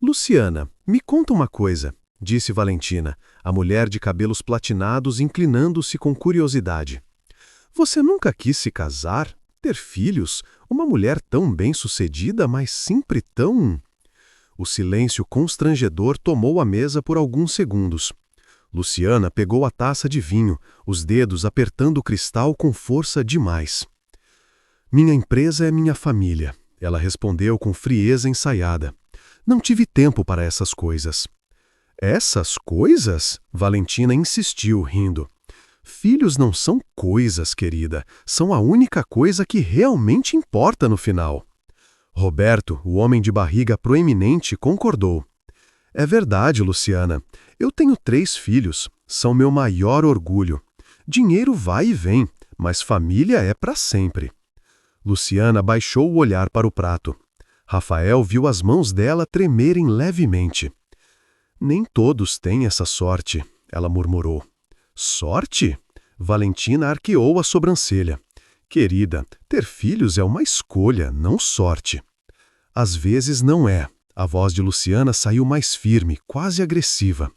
S2: Luciana, me conta uma coisa, disse Valentina, a mulher de cabelos platinados inclinando-se com curiosidade. Você nunca quis se casar, ter filhos, uma mulher tão bem-sucedida, mas sempre tão... O silêncio constrangedor tomou a mesa por alguns segundos. Luciana pegou a taça de vinho, os dedos apertando o cristal com força demais. Minha empresa é minha família, ela respondeu com frieza ensaiada. Não tive tempo para essas coisas. Essas coisas? Valentina insistiu, rindo. Filhos não são coisas, querida. São a única coisa que realmente importa no final. Roberto, o homem de barriga proeminente, concordou. É verdade, Luciana. Eu tenho 3 filhos. São meu maior orgulho. Dinheiro vai e vem, mas família é para sempre. Luciana baixou o olhar para o prato. Rafael viu as mãos dela tremerem levemente. Nem todos têm essa sorte, ela murmurou. Sorte? Valentina arqueou a sobrancelha. Querida, ter filhos é uma escolha, não sorte. Às vezes não é. A voz de Luciana saiu mais firme, quase agressiva.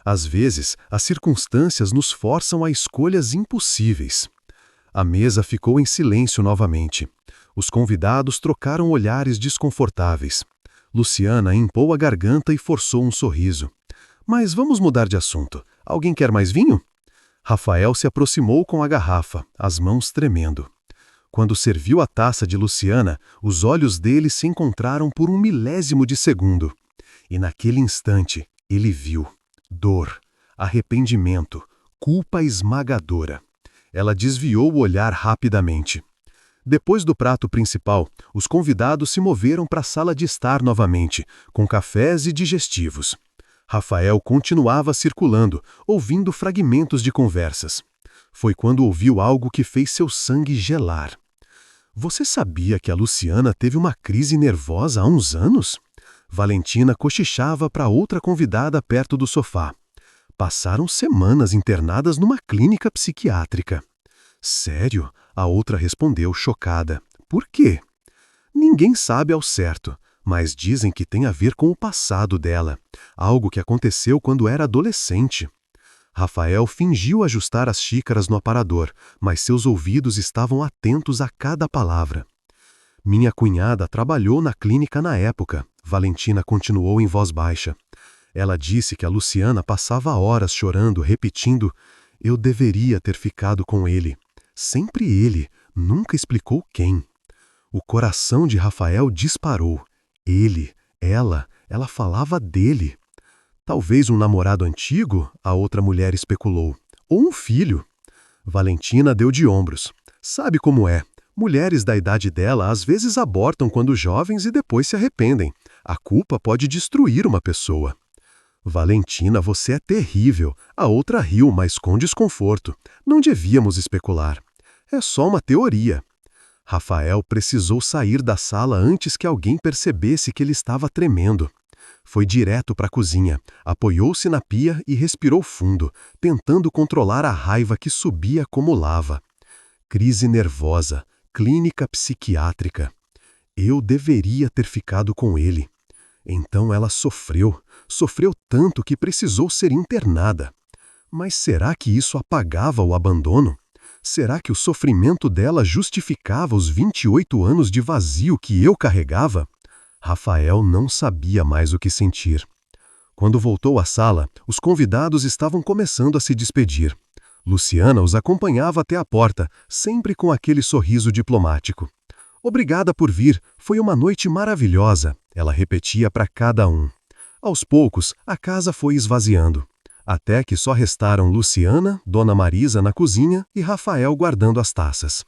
S2: Às vezes, as circunstâncias nos forçam a escolhas impossíveis. A mesa ficou em silêncio novamente. Os convidados trocaram olhares desconfortáveis. Luciana empou a garganta e forçou um sorriso. Mas vamos mudar de assunto. Alguém quer mais vinho? Rafael se aproximou com a garrafa, as mãos tremendo. Quando serviu a taça de Luciana, os olhos dele se encontraram por 1 milésimo de segundo. E naquele instante, ele viu dor, arrependimento, culpa esmagadora. Ela desviou o olhar rapidamente. Depois do prato principal, os convidados se moveram para a sala de estar novamente, com cafés e digestivos. Rafael continuava circulando, ouvindo fragmentos de conversas. Foi quando ouviu algo que fez seu sangue gelar. Você sabia que a Luciana teve uma crise nervosa há uns anos? Valentina cochichava para outra convidada perto do sofá. Passaram semanas internadas numa clínica psiquiátrica. Sério? A outra respondeu chocada. Por quê? Ninguém sabe ao certo, mas dizem que tem a ver com o passado dela, algo que aconteceu quando era adolescente. Rafael fingiu ajustar as xícaras no aparador, mas seus ouvidos estavam atentos a cada palavra. Minha cunhada trabalhou na clínica na época, Valentina continuou em voz baixa. Ela disse que a Luciana passava horas chorando, repetindo: eu deveria ter ficado com ele. Sempre ele, nunca explicou quem. O coração de Rafael disparou. Ele, ela falava dele. Talvez um namorado antigo, a outra mulher especulou. Ou um filho. Valentina deu de ombros. Sabe como é? Mulheres da idade dela às vezes abortam quando jovens e depois se arrependem. A culpa pode destruir uma pessoa. Valentina, você é terrível. A outra riu, mas com desconforto. Não devíamos especular. É só uma teoria. Rafael precisou sair da sala antes que alguém percebesse que ele estava tremendo. Foi direto para a cozinha, apoiou-se na pia e respirou fundo, tentando controlar a raiva que subia como lava. Crise nervosa, clínica psiquiátrica. Eu deveria ter ficado com ele. Então ela sofreu tanto que precisou ser internada. Mas será que isso apagava o abandono? Será que o sofrimento dela justificava os 28 anos de vazio que eu carregava? Rafael não sabia mais o que sentir. Quando voltou à sala, os convidados estavam começando a se despedir. Luciana os acompanhava até a porta, sempre com aquele sorriso diplomático. Obrigada por vir, foi uma noite maravilhosa, ela repetia para cada um. Aos poucos, a casa foi esvaziando, até que só restaram Luciana, Dona Marisa na cozinha e Rafael guardando as taças.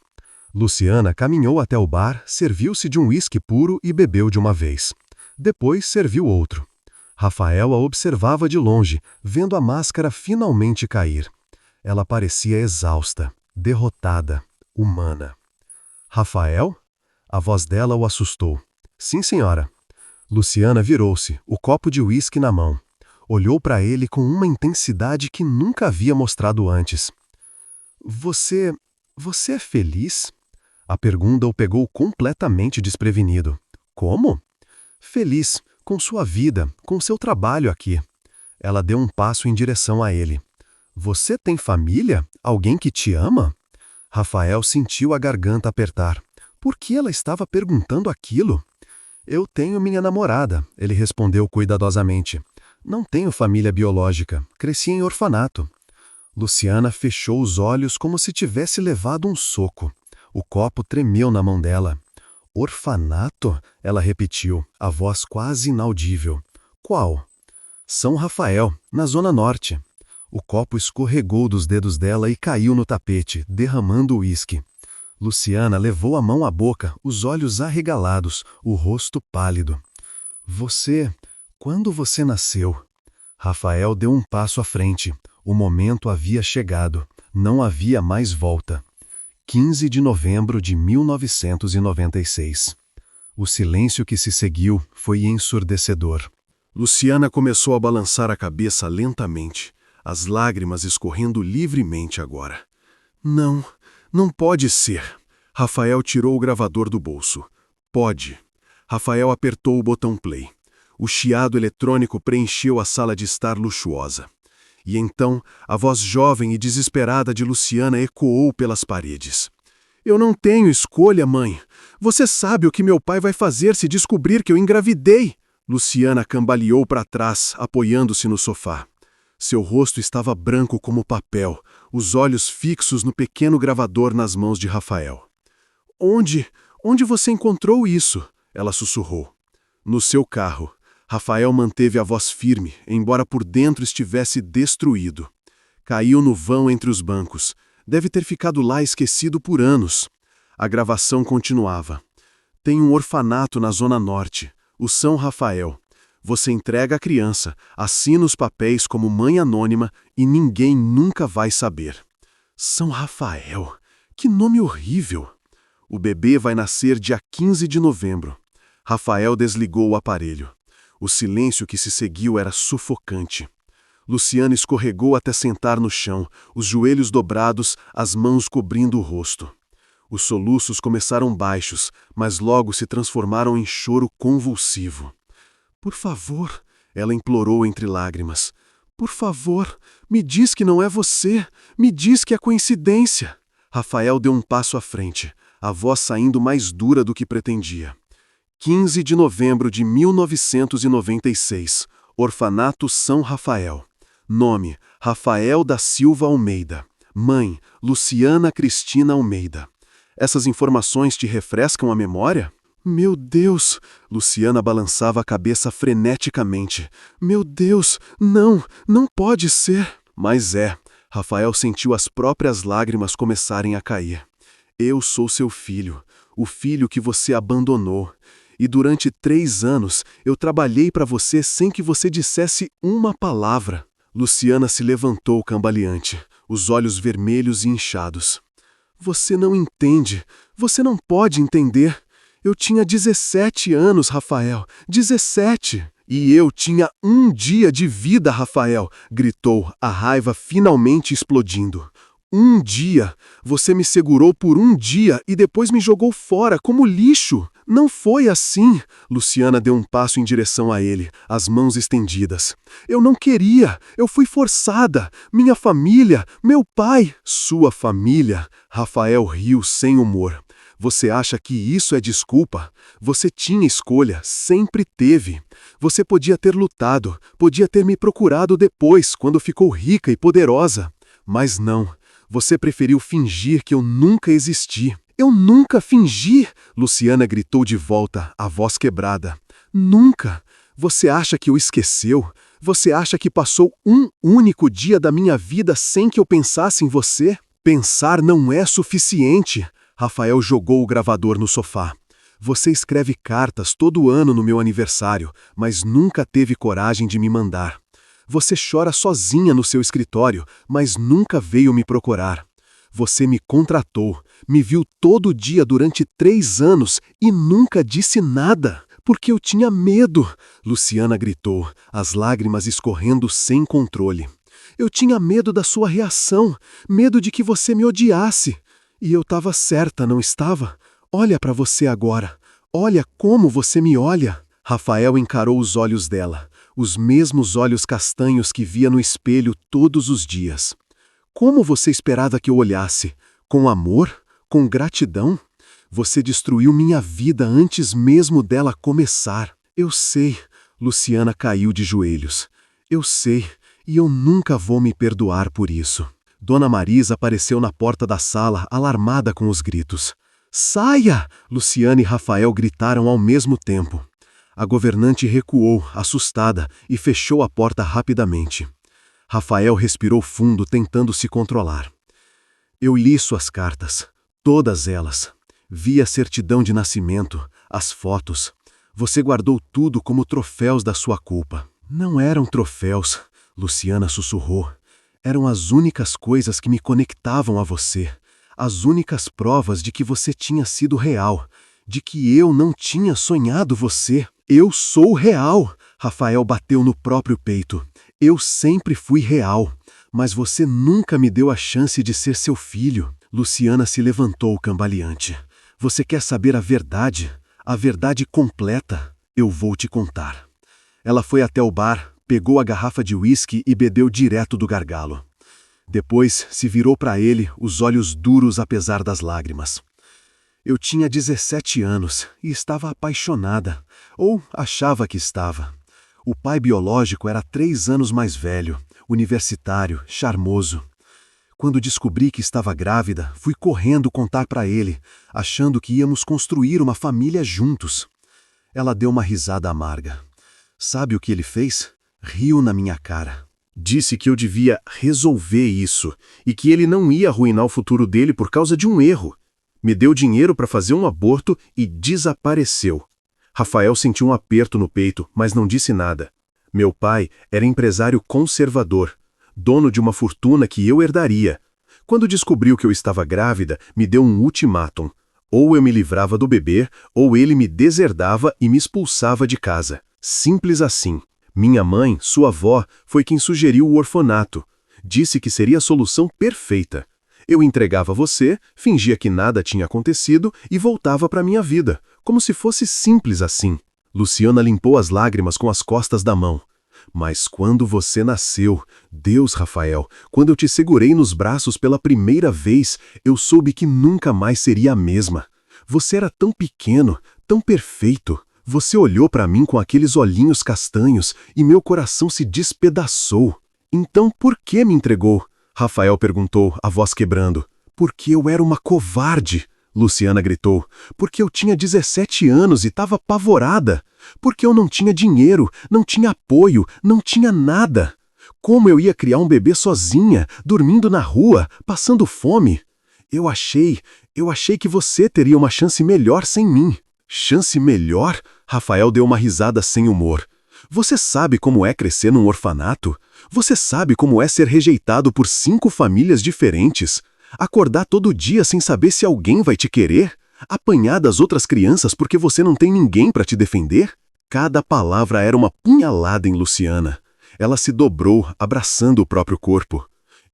S2: Luciana caminhou até o bar, serviu-se de um uísque puro e bebeu de uma vez. Depois serviu outro. Rafael a observava de longe, vendo a máscara finalmente cair. Ela parecia exausta, derrotada, humana.
S3: Rafael? A voz dela o assustou. Sim, senhora. Luciana virou-se, o copo de uísque na mão. Olhou para ele com uma intensidade que nunca havia mostrado antes. Você é feliz? A pergunta o pegou completamente desprevenido. Como? Feliz, com sua vida, com seu trabalho aqui. Ela deu um passo em direção a ele. Você tem família? Alguém que te ama? Rafael sentiu a garganta apertar. Por que ela estava perguntando aquilo? Eu tenho minha namorada, ele respondeu cuidadosamente. Não tenho família biológica, cresci em orfanato. Luciana fechou os olhos como se tivesse levado um soco. O copo tremeu na mão dela. Orfanato? Ela repetiu, a voz quase inaudível. Qual? São Rafael, na Zona Norte. O copo escorregou dos dedos dela e caiu no tapete, derramando o uísque. Luciana levou a mão à boca, os olhos arregalados, o rosto pálido. Quando você nasceu? Rafael deu um passo à frente. O momento havia chegado. Não havia mais volta. 15 de novembro de 1996. O silêncio que se seguiu foi ensurdecedor.
S1: Luciana começou a balançar a cabeça lentamente, as lágrimas escorrendo livremente agora. Não pode ser. Rafael tirou o gravador do bolso. Pode. Rafael apertou o botão play. O chiado eletrônico preencheu a sala de estar luxuosa. E então, a voz jovem e desesperada de Luciana ecoou pelas paredes. Eu não tenho escolha, mãe. Você sabe o que meu pai vai fazer se descobrir que eu engravidei. Luciana cambaleou para trás, apoiando-se no sofá. Seu rosto estava branco como papel, os olhos fixos no pequeno gravador nas mãos de Rafael. Onde você encontrou isso? Ela sussurrou. No seu carro. Rafael manteve a voz firme, embora por dentro estivesse destruído. Caiu no vão entre os bancos. Deve ter ficado lá esquecido por anos. A gravação continuava. Tem um orfanato na Zona Norte, o São Rafael. Você entrega a criança, assina os papéis como mãe anônima e ninguém nunca vai saber. São Rafael, que nome horrível! O bebê vai nascer dia 15 de novembro. Rafael desligou o aparelho. O silêncio que se seguiu era sufocante. Luciana escorregou até sentar no chão, os joelhos dobrados, as mãos cobrindo o rosto. Os soluços começaram baixos, mas logo se transformaram em choro convulsivo. Por favor, ela implorou entre lágrimas. Por favor, me diz que não é você. Me diz que é coincidência. Rafael deu um passo à frente, a voz saindo mais dura do que pretendia. 15 de novembro de 1996. Orfanato São Rafael. Nome: Rafael da Silva Almeida. Mãe: Luciana Cristina Almeida. Essas informações te refrescam a memória? Meu Deus! Luciana balançava a cabeça freneticamente. Meu Deus! Não pode ser! Mas é. Rafael sentiu as próprias lágrimas começarem a cair. Eu sou seu filho, o filho que você abandonou. E durante 3 anos eu trabalhei para você sem que você dissesse uma palavra. Luciana se levantou cambaleante, os olhos vermelhos e inchados. Você não entende. Você não pode entender. Eu tinha 17 anos, Rafael. 17! E eu tinha 1 dia de vida, Rafael, gritou, a raiva finalmente explodindo. 1 dia! Você me segurou por 1 dia e depois me jogou fora como lixo. Não foi assim. Luciana deu um passo em direção a ele, as mãos estendidas. Eu não queria. Eu fui forçada. Minha família, meu pai. Sua família? Rafael riu sem humor. Você acha que isso é desculpa? Você tinha escolha, sempre teve. Você podia ter lutado, podia ter me procurado depois, quando ficou rica e poderosa. Mas não. Você preferiu fingir que eu nunca existi. Eu nunca fingi! Luciana gritou de volta, a voz quebrada. Nunca! Você acha que o esqueceu? Você acha que passou um único dia da minha vida sem que eu pensasse em você? Pensar não é suficiente! Rafael jogou o gravador no sofá. Você escreve cartas todo ano no meu aniversário, mas nunca teve coragem de me mandar. Você chora sozinha no seu escritório, mas nunca veio me procurar. Você me contratou,
S3: Me viu todo dia durante 3 anos e nunca disse nada, porque eu tinha medo. Luciana gritou, as lágrimas escorrendo sem controle. Eu tinha medo da sua reação, medo de que você me odiasse. E eu estava certa, não estava? Olha para você agora. Olha como você me olha. Rafael encarou os olhos dela, os mesmos olhos castanhos que via no espelho todos os dias. Como você esperava que eu olhasse? Com amor? Com gratidão? Você destruiu minha vida antes mesmo dela começar. Eu sei. Luciana caiu de joelhos. Eu sei, e eu nunca vou me perdoar por isso. Dona Marisa apareceu na porta da sala, alarmada com os gritos. Saia! Luciana e Rafael gritaram ao mesmo tempo. A governante recuou, assustada, e fechou a porta rapidamente. Rafael respirou fundo, tentando se controlar. Eu li suas cartas, todas elas. Vi a certidão de nascimento, as fotos. Você guardou tudo como troféus da sua culpa. Não eram troféus, Luciana sussurrou. Eram as únicas coisas que me conectavam a você. As únicas provas de que você tinha sido real. De que eu não tinha sonhado você. Eu sou real. Rafael bateu no próprio peito. Eu sempre fui real. Mas você nunca me deu a chance de ser seu filho. Luciana se levantou cambaleante. Você quer saber a verdade? A verdade completa? Eu vou te contar. Ela foi até o bar, pegou a garrafa de uísque e bebeu direto do gargalo. Depois se virou para ele, os olhos duros apesar das lágrimas. Eu tinha 17 anos e estava apaixonada, ou achava que estava. O pai biológico era 3 anos mais velho, universitário, charmoso. Quando descobri que estava grávida, fui correndo contar para ele, achando que íamos construir uma família juntos. Ela deu uma risada amarga. Sabe o que ele fez? Riu na minha cara.
S2: Disse que eu devia resolver isso e que ele não ia arruinar o futuro dele por causa de um erro. Me deu dinheiro para fazer um aborto e desapareceu. Rafael sentiu um aperto no peito, mas não disse nada. Meu pai era empresário conservador, dono de uma fortuna que eu herdaria. Quando descobriu que eu estava grávida, me deu um ultimátum. Ou eu me livrava do bebê, ou ele me deserdava e me expulsava de casa. Simples assim. Minha mãe, sua avó, foi quem sugeriu o orfanato. Disse que seria a solução perfeita. Eu entregava você, fingia que nada tinha acontecido e voltava para minha vida, como se fosse simples assim. Luciana limpou as lágrimas com as costas da mão. Mas quando você nasceu, Deus, Rafael, quando eu te segurei nos braços pela primeira vez, eu soube que nunca mais seria a mesma. Você era tão pequeno, tão perfeito. Você olhou para mim com aqueles olhinhos castanhos e meu coração se despedaçou. Então por que me entregou? Rafael perguntou, a voz quebrando. Porque eu era uma covarde, Luciana gritou. Porque eu tinha 17 anos e estava apavorada. Porque eu não tinha dinheiro, não tinha apoio, não tinha nada. Como eu ia criar um bebê sozinha, dormindo na rua, passando fome? Eu achei que você teria uma chance melhor sem mim. Chance melhor? Rafael deu uma risada sem humor. Você sabe como é crescer num orfanato? Você sabe como é ser rejeitado por 5 famílias diferentes? Acordar todo dia sem saber se alguém vai te querer? Apanhar das outras crianças porque você não tem ninguém para te defender? Cada palavra era uma punhalada em Luciana. Ela se dobrou, abraçando o próprio corpo.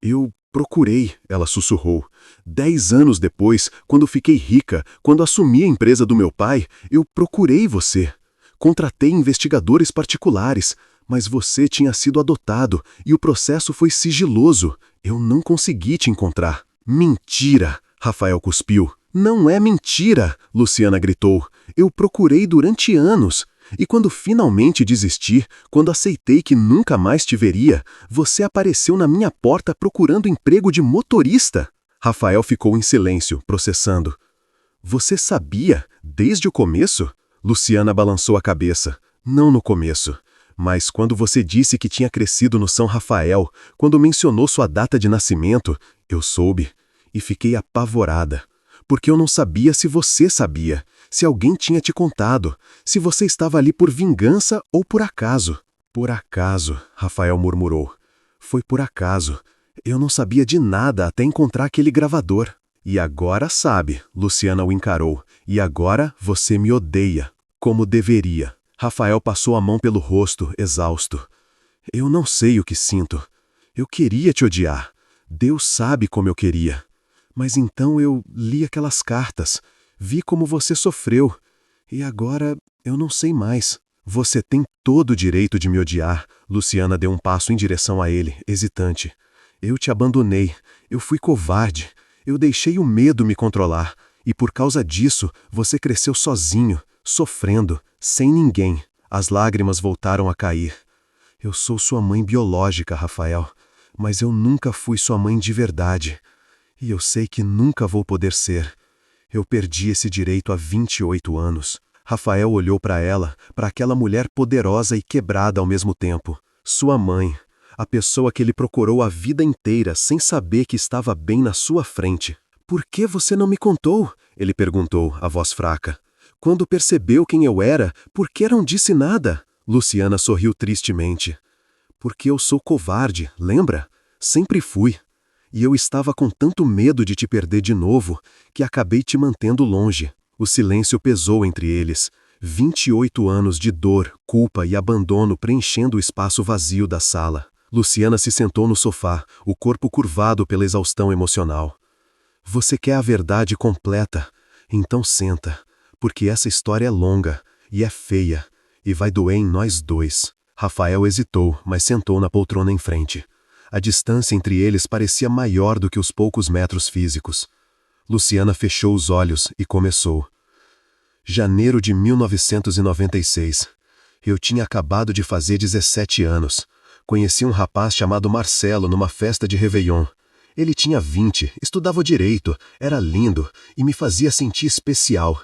S2: Eu procurei, ela sussurrou. 10 anos depois, quando fiquei rica, quando assumi a empresa do meu pai, eu procurei você. Contratei investigadores particulares, mas você tinha sido adotado e o processo foi sigiloso. Eu não consegui te encontrar. Mentira! Rafael cuspiu. Não é mentira! Luciana gritou. Eu procurei durante anos. E quando finalmente desisti, quando aceitei que nunca mais te veria, você apareceu na minha porta procurando emprego de motorista. Rafael ficou em silêncio, processando. Você sabia, desde o começo? Luciana balançou a cabeça. Não no começo. Mas quando você disse que tinha crescido no São Rafael, quando mencionou sua data de nascimento, eu soube. E fiquei apavorada. Porque eu não sabia se você sabia, se alguém tinha te contado, se você estava ali por vingança ou por acaso. Por acaso, Rafael murmurou. Foi por acaso. Eu não sabia de nada até encontrar aquele gravador.
S3: E agora sabe, Luciana o encarou. E agora você me odeia, como deveria. Rafael passou a mão pelo rosto, exausto. Eu não sei o que sinto. Eu queria te odiar. Deus sabe como eu queria. Mas então eu li aquelas cartas. Vi como você sofreu. E agora eu não sei mais. Você tem todo o direito de me odiar. Luciana deu um passo em direção a ele, hesitante. Eu te abandonei. Eu fui covarde. Eu deixei o medo me controlar. E por causa disso, você cresceu sozinho, sofrendo, sem ninguém. As lágrimas voltaram a cair. Eu sou sua mãe biológica, Rafael. Mas eu nunca fui sua mãe de verdade. E eu sei que nunca vou poder ser. Eu perdi esse direito há 28 anos. Rafael olhou para ela, para aquela mulher poderosa e quebrada ao mesmo tempo. Sua mãe, a pessoa que ele procurou a vida inteira sem saber que estava bem na sua frente. Por que você não me contou? Ele perguntou, a voz fraca. Quando percebeu quem eu era, por que não disse nada? Luciana sorriu tristemente. Porque eu sou covarde, lembra? Sempre fui. E eu estava com tanto medo de te perder de novo, que acabei te mantendo longe. O silêncio pesou entre eles. 28 anos de dor, culpa e abandono preenchendo o espaço vazio da sala. Luciana se sentou no sofá, o corpo curvado pela exaustão emocional. Você quer a verdade completa? Então senta, porque essa história é longa, e é feia, e vai doer em nós dois. Rafael hesitou, mas sentou na poltrona em frente. A distância entre eles parecia maior do que os poucos metros físicos. Luciana fechou os olhos e começou. Janeiro de 1996. Eu tinha acabado de fazer 17 anos. Conheci um rapaz chamado Marcelo numa festa de Réveillon. Ele tinha 20, estudava direito, era lindo e me fazia sentir especial.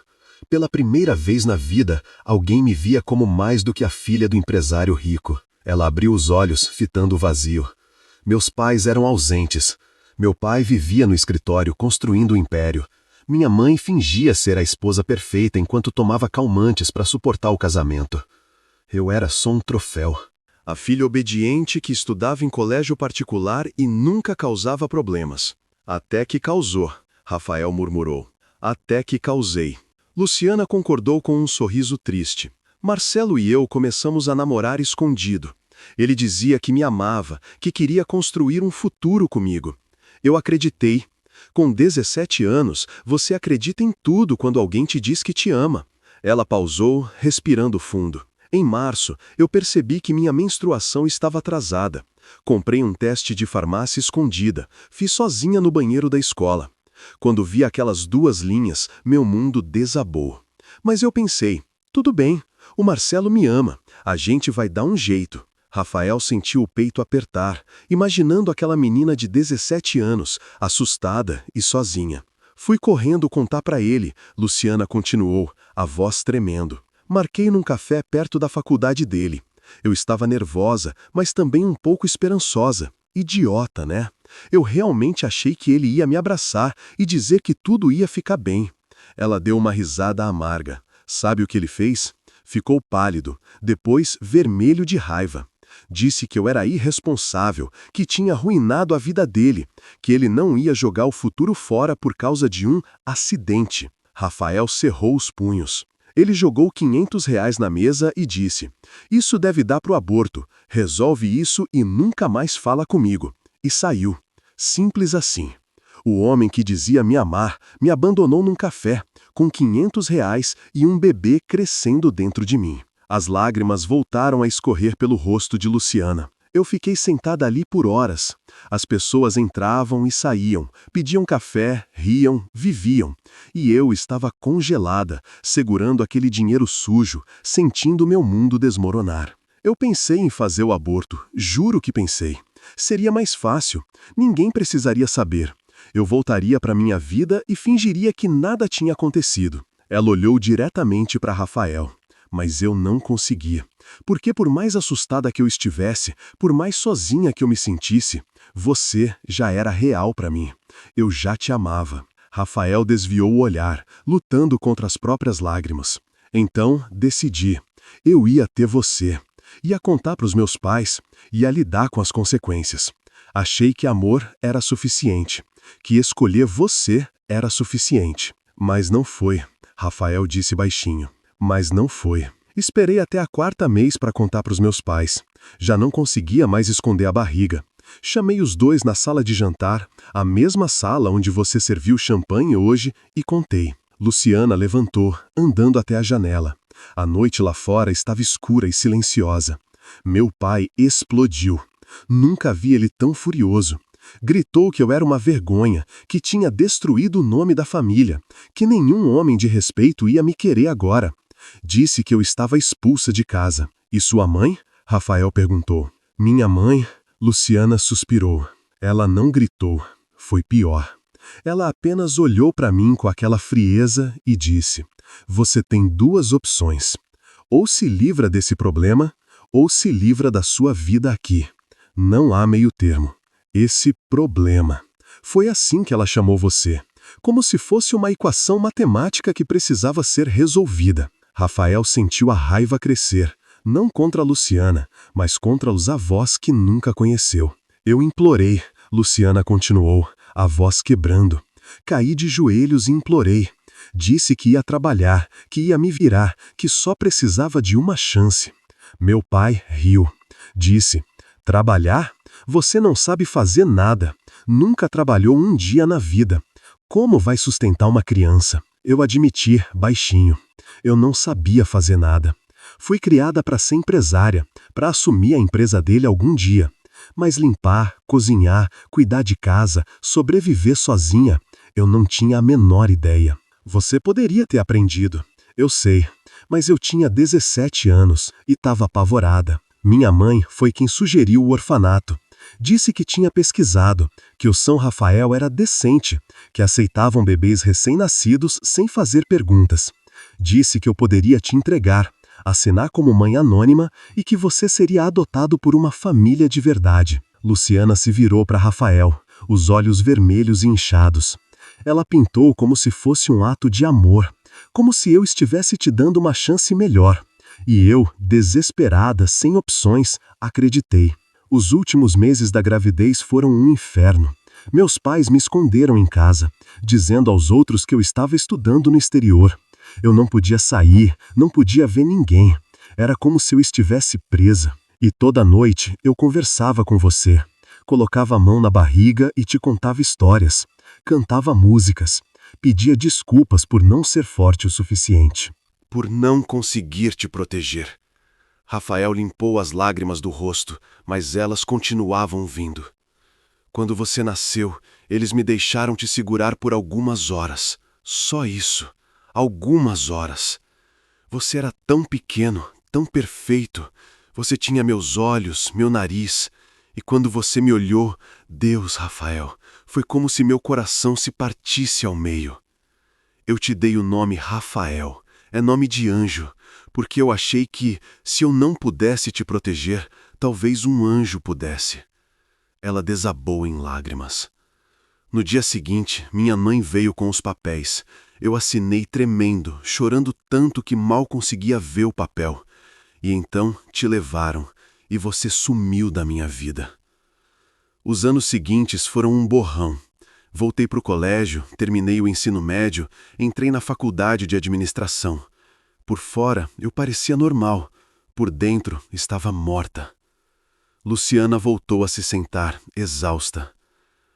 S3: Pela primeira vez na vida, alguém me via como mais do que a filha do empresário rico. Ela abriu os olhos, fitando o vazio. Meus pais eram ausentes. Meu pai vivia no escritório, construindo o império. Minha mãe fingia ser a esposa perfeita enquanto tomava calmantes para suportar o casamento. Eu era só um troféu.
S1: A filha obediente que estudava em colégio particular e nunca causava problemas. Até que causou, Rafael murmurou. Até que causei. Luciana concordou com um sorriso triste. Marcelo e eu começamos a namorar escondido. Ele dizia que me amava, que queria construir um futuro comigo. Eu acreditei. Com 17 anos, você acredita em tudo quando alguém te diz que te ama. Ela pausou, respirando fundo. Em março, eu percebi que minha menstruação estava atrasada. Comprei um teste de farmácia escondida, fiz sozinha no banheiro da escola. Quando vi aquelas 2 linhas, meu mundo desabou. Mas eu pensei, tudo bem, o Marcelo me ama, a gente vai dar um jeito. Rafael sentiu o peito apertar, imaginando aquela menina de 17 anos, assustada e sozinha. Fui correndo contar para ele, Luciana continuou, a voz tremendo. Marquei num café perto da faculdade dele. Eu estava nervosa, mas também um pouco esperançosa. Idiota, né? Eu realmente achei que ele ia me abraçar e dizer que tudo ia ficar bem. Ela deu uma risada amarga. Sabe o que ele fez? Ficou pálido, depois vermelho de raiva. Disse que eu era irresponsável, que tinha arruinado a vida dele, que ele não ia jogar o futuro fora por causa de um acidente. Rafael cerrou os punhos. Ele jogou R$ 500 na mesa e disse, isso deve dar pro aborto, resolve isso e nunca mais fala comigo. E saiu. Simples assim. O homem que dizia me amar me abandonou num café, com R$ 500 e um bebê crescendo dentro de mim. As lágrimas voltaram a escorrer pelo rosto de Luciana. Eu fiquei sentada ali por horas. As pessoas entravam e saíam, pediam café, riam, viviam. E eu estava congelada, segurando aquele dinheiro sujo, sentindo meu mundo desmoronar. Eu pensei em fazer o aborto, juro que pensei. Seria mais fácil, ninguém precisaria saber. Eu voltaria para minha vida e fingiria que nada tinha acontecido. Ela olhou diretamente para Rafael. Mas eu não conseguia. Porque por mais assustada que eu estivesse, por mais sozinha que eu me sentisse, você já era real para mim. Eu já te amava. Rafael desviou o olhar, lutando contra as próprias lágrimas. Então, decidi. Eu ia ter você. Ia contar para os meus pais. Ia lidar com as consequências. Achei que amor era suficiente. Que escolher você
S3: era suficiente. Mas não foi, Rafael disse baixinho. Mas não foi. Esperei até a 4ª mês para contar para os meus pais. Já não conseguia mais esconder a barriga. Chamei os dois na sala de jantar, a mesma sala onde você serviu champanhe hoje, e contei. Luciana levantou, andando até a janela. A noite lá fora estava escura e silenciosa. Meu pai explodiu. Nunca vi ele tão furioso. Gritou que eu era uma vergonha, que tinha destruído o nome da família, que nenhum homem de respeito ia me querer agora. Disse que eu estava expulsa de casa. E sua mãe? Rafael perguntou. Minha mãe? Luciana suspirou. Ela não gritou. Foi pior. Ela apenas olhou para mim com aquela frieza e disse: você tem 2 opções. Ou se livra desse problema, ou se livra da sua vida aqui. Não há meio termo. Esse problema. Foi assim que ela chamou você. Como se fosse uma equação matemática que precisava ser resolvida. Rafael sentiu a raiva crescer, não contra a Luciana, mas contra os avós que nunca conheceu. Eu implorei, Luciana continuou, a voz quebrando. Caí de joelhos e implorei. Disse que ia trabalhar, que ia me virar, que só precisava de uma chance. Meu pai riu. Disse: trabalhar? Você não sabe fazer nada. Nunca trabalhou um dia na vida. Como vai sustentar uma criança? Eu admiti, baixinho. Eu não sabia fazer nada. Fui criada para ser empresária, para assumir a empresa dele algum dia. Mas limpar, cozinhar, cuidar de casa, sobreviver sozinha, eu não tinha a menor ideia. Você poderia ter aprendido, eu sei, mas eu tinha 17 anos e estava apavorada. Minha mãe foi quem sugeriu o orfanato. Disse que tinha pesquisado, que o São Rafael era decente, que aceitavam bebês recém-nascidos sem fazer perguntas. Disse que eu poderia te entregar, assinar como mãe anônima e que você seria adotado por uma família de verdade. Luciana se virou para Rafael, os olhos vermelhos e inchados. Ela pintou como se fosse um ato de amor, como se eu estivesse te dando uma chance melhor. E eu, desesperada, sem opções, acreditei. Os últimos meses da gravidez foram um inferno. Meus pais me esconderam em casa, dizendo aos outros que eu estava estudando no exterior. Eu não podia sair, não podia ver ninguém. Era como se eu estivesse presa. E toda noite eu conversava com você. Colocava a mão na barriga e te contava histórias. Cantava músicas. Pedia desculpas por não ser forte o suficiente.
S1: Por não conseguir te proteger. Rafael limpou as lágrimas do rosto, mas elas continuavam vindo. Quando você nasceu, eles me deixaram te segurar por algumas horas. Só isso. Algumas horas. Você era tão pequeno, tão perfeito. Você tinha meus olhos, meu nariz. E quando você me olhou, Deus, Rafael, foi como se meu coração se partisse ao meio. Eu te dei o nome Rafael. É nome de anjo, porque eu achei que, se eu não pudesse te proteger, talvez um anjo pudesse. Ela desabou em lágrimas. No dia seguinte, minha mãe veio com os papéis. Eu assinei tremendo, chorando tanto que mal conseguia ver o papel. E então te levaram, e você sumiu da minha vida. Os anos seguintes foram um borrão. Voltei para o colégio, terminei o ensino médio, entrei na faculdade de administração. Por fora, eu parecia normal. Por dentro, estava morta. Luciana voltou a se sentar, exausta.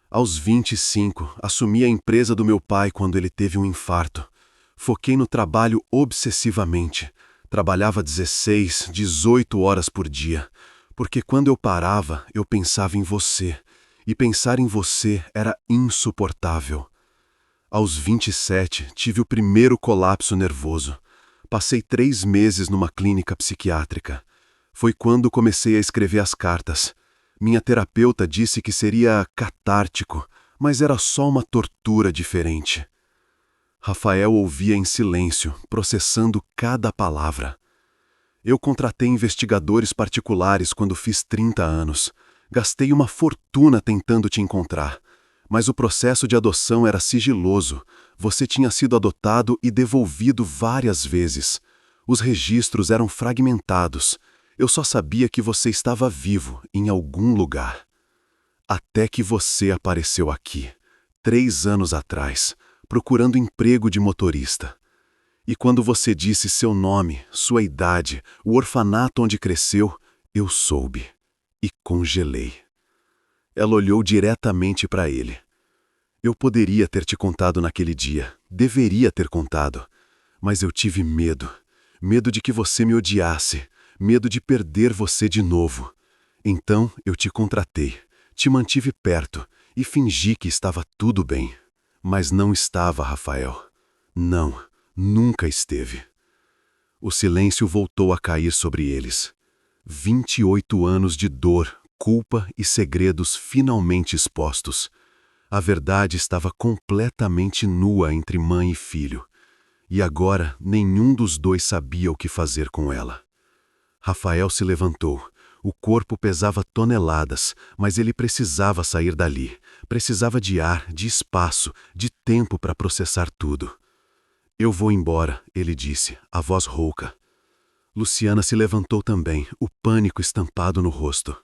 S1: Aos 25, assumi a empresa do meu pai quando ele teve um infarto. Foquei no trabalho obsessivamente. Trabalhava 16, 18 horas por dia. Porque quando eu parava, eu pensava em você. E pensar em você era insuportável. Aos 27, tive o primeiro colapso nervoso. Passei 3 meses numa clínica psiquiátrica. Foi quando comecei a escrever as cartas. Minha terapeuta disse que seria catártico, mas era só uma tortura diferente. Rafael ouvia em silêncio, processando cada palavra. Eu contratei investigadores particulares quando fiz 30 anos. Gastei uma fortuna tentando te encontrar. Mas o processo de adoção era sigiloso. Você tinha sido adotado e devolvido várias vezes. Os registros eram fragmentados. Eu só sabia que você estava vivo, em algum lugar. Até que você apareceu aqui, 3 anos atrás,
S3: procurando emprego de motorista. E quando você disse seu nome, sua idade, o orfanato onde cresceu, eu soube e congelei. Ela olhou diretamente para ele. Eu poderia ter te contado naquele dia, deveria ter contado, mas eu tive medo. Medo de que você me odiasse, medo de perder você de novo. Então eu te contratei, te mantive perto e fingi que estava tudo bem. Mas não estava, Rafael. Não, nunca esteve. O silêncio voltou a cair sobre eles. 28 anos de dor, culpa e segredos finalmente expostos. A verdade estava completamente nua entre mãe e filho. E agora nenhum dos dois sabia o que fazer com ela. Rafael se levantou. O corpo pesava toneladas, mas ele precisava sair dali. Precisava de ar, de espaço, de tempo para processar tudo. Eu vou embora, ele disse, a voz rouca. Luciana se levantou também, o pânico estampado no rosto.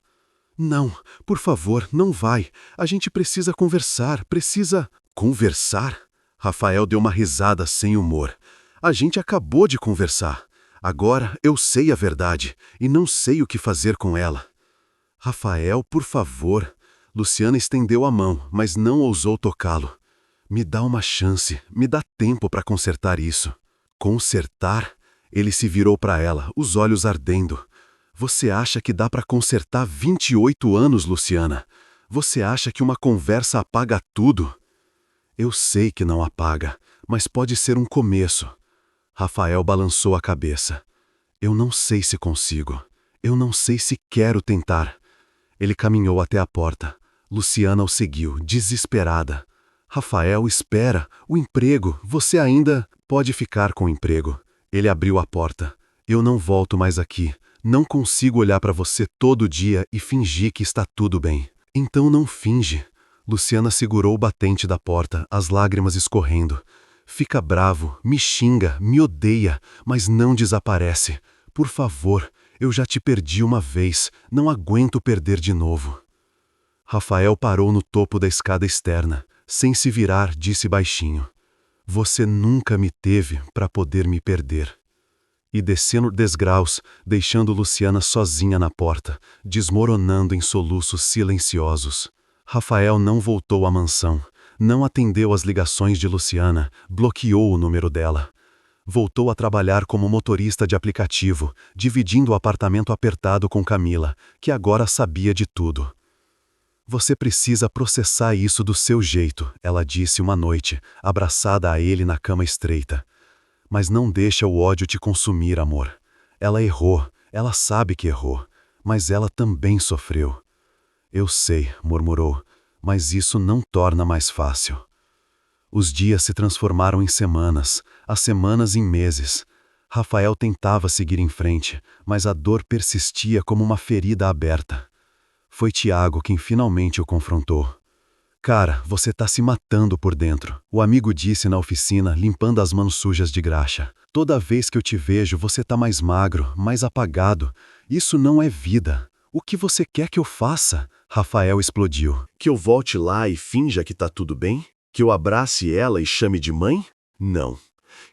S3: Não, por favor, não vai. A gente precisa conversar, precisa... Conversar? Rafael deu uma risada sem humor. A gente acabou de conversar. Agora eu sei a verdade e não sei o que fazer com ela. Rafael, por favor. Luciana estendeu a mão, mas não ousou tocá-lo. Me dá uma chance, me dá tempo para consertar isso. Consertar? Ele se virou para ela, os olhos ardendo. Você acha que dá para consertar 28 anos, Luciana? Você acha que uma conversa apaga tudo? Eu sei que não apaga, mas pode ser um começo. Rafael balançou a cabeça. Eu não sei se consigo. Eu não sei se quero tentar. Ele caminhou até a porta. Luciana o seguiu, desesperada. Rafael, espera. O emprego. Você ainda pode ficar com o emprego. Ele abriu a porta. Eu não volto mais aqui. Não consigo olhar para você todo dia e fingir que está tudo bem. Então não finge. Luciana segurou o batente da porta, as lágrimas escorrendo. Fica bravo, me xinga, me odeia, mas não desaparece. Por favor, eu já te perdi uma vez, não aguento perder de novo. Rafael parou no topo da escada externa. Sem se virar, disse baixinho. Você nunca me teve para poder me perder. E descendo degraus, deixando Luciana sozinha na porta, desmoronando em soluços silenciosos. Rafael não voltou à mansão, não atendeu às ligações de Luciana, bloqueou o número dela. Voltou a trabalhar como motorista de aplicativo, dividindo o apartamento apertado com Camila, que agora sabia de tudo. Você precisa processar isso do seu jeito, ela disse uma noite, abraçada a ele na cama estreita. Mas não deixa o ódio te consumir, amor. Ela errou, ela sabe que errou, mas ela também sofreu. Eu sei, murmurou, mas isso não torna mais fácil. Os dias se transformaram em semanas, as semanas em meses. Rafael tentava seguir em frente, mas a dor persistia como uma ferida aberta. Foi Tiago quem finalmente o confrontou. Cara, você tá se matando por dentro, o amigo disse na oficina, limpando as mãos sujas de graxa. Toda vez que eu te vejo, você tá mais magro, mais apagado. Isso não é vida. O que você quer que eu faça? Rafael explodiu.
S1: Que eu volte lá e finja que tá tudo bem? Que eu abrace ela e chame de mãe? Não.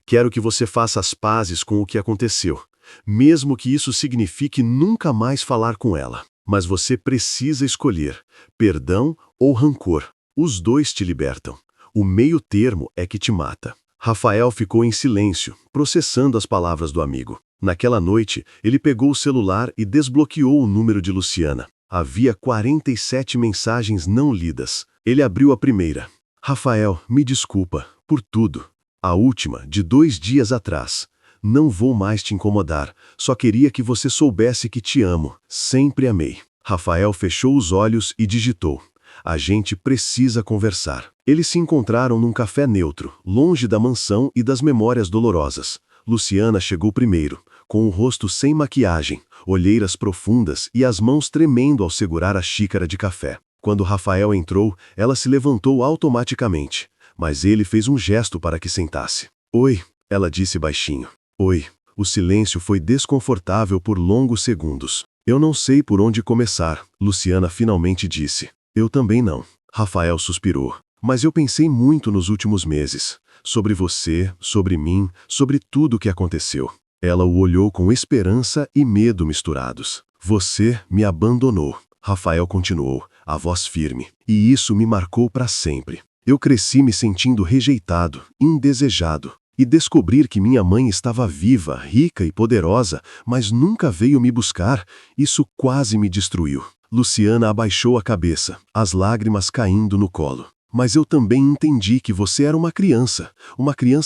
S1: Quero que você faça as pazes com o que aconteceu, mesmo que isso signifique nunca mais falar com ela. Mas você precisa escolher, perdão ou rancor. Os dois te libertam. O meio termo é que te mata. Rafael ficou em silêncio, processando as palavras do amigo. Naquela noite, ele pegou o celular e desbloqueou o número de Luciana. Havia 47 mensagens não lidas. Ele abriu a primeira. Rafael, me desculpa, por tudo. A última, de 2 dias atrás. Não vou mais te incomodar, só queria que você soubesse que te amo. Sempre amei. Rafael fechou os olhos e digitou. A gente precisa conversar. Eles se encontraram num café neutro, longe da mansão e das memórias dolorosas. Luciana chegou primeiro, com o rosto sem maquiagem, olheiras profundas e as mãos tremendo ao segurar a xícara de café. Quando Rafael entrou, ela se levantou automaticamente, mas ele fez um gesto para que sentasse. Oi, ela disse baixinho. Oi. O silêncio foi desconfortável por longos segundos. Eu não sei por onde começar, Luciana finalmente disse. Eu também não. Rafael suspirou.
S2: Mas eu pensei muito nos últimos meses. Sobre você, sobre mim, sobre tudo o que aconteceu. Ela o olhou com esperança e medo misturados. Você me abandonou. Rafael continuou, a voz firme. E isso me marcou para sempre. Eu cresci me sentindo rejeitado, indesejado. E descobrir que minha mãe estava viva, rica e poderosa, mas nunca veio me buscar, isso quase me destruiu. Luciana abaixou a cabeça, as lágrimas caindo no colo. Mas eu também entendi que você era uma criança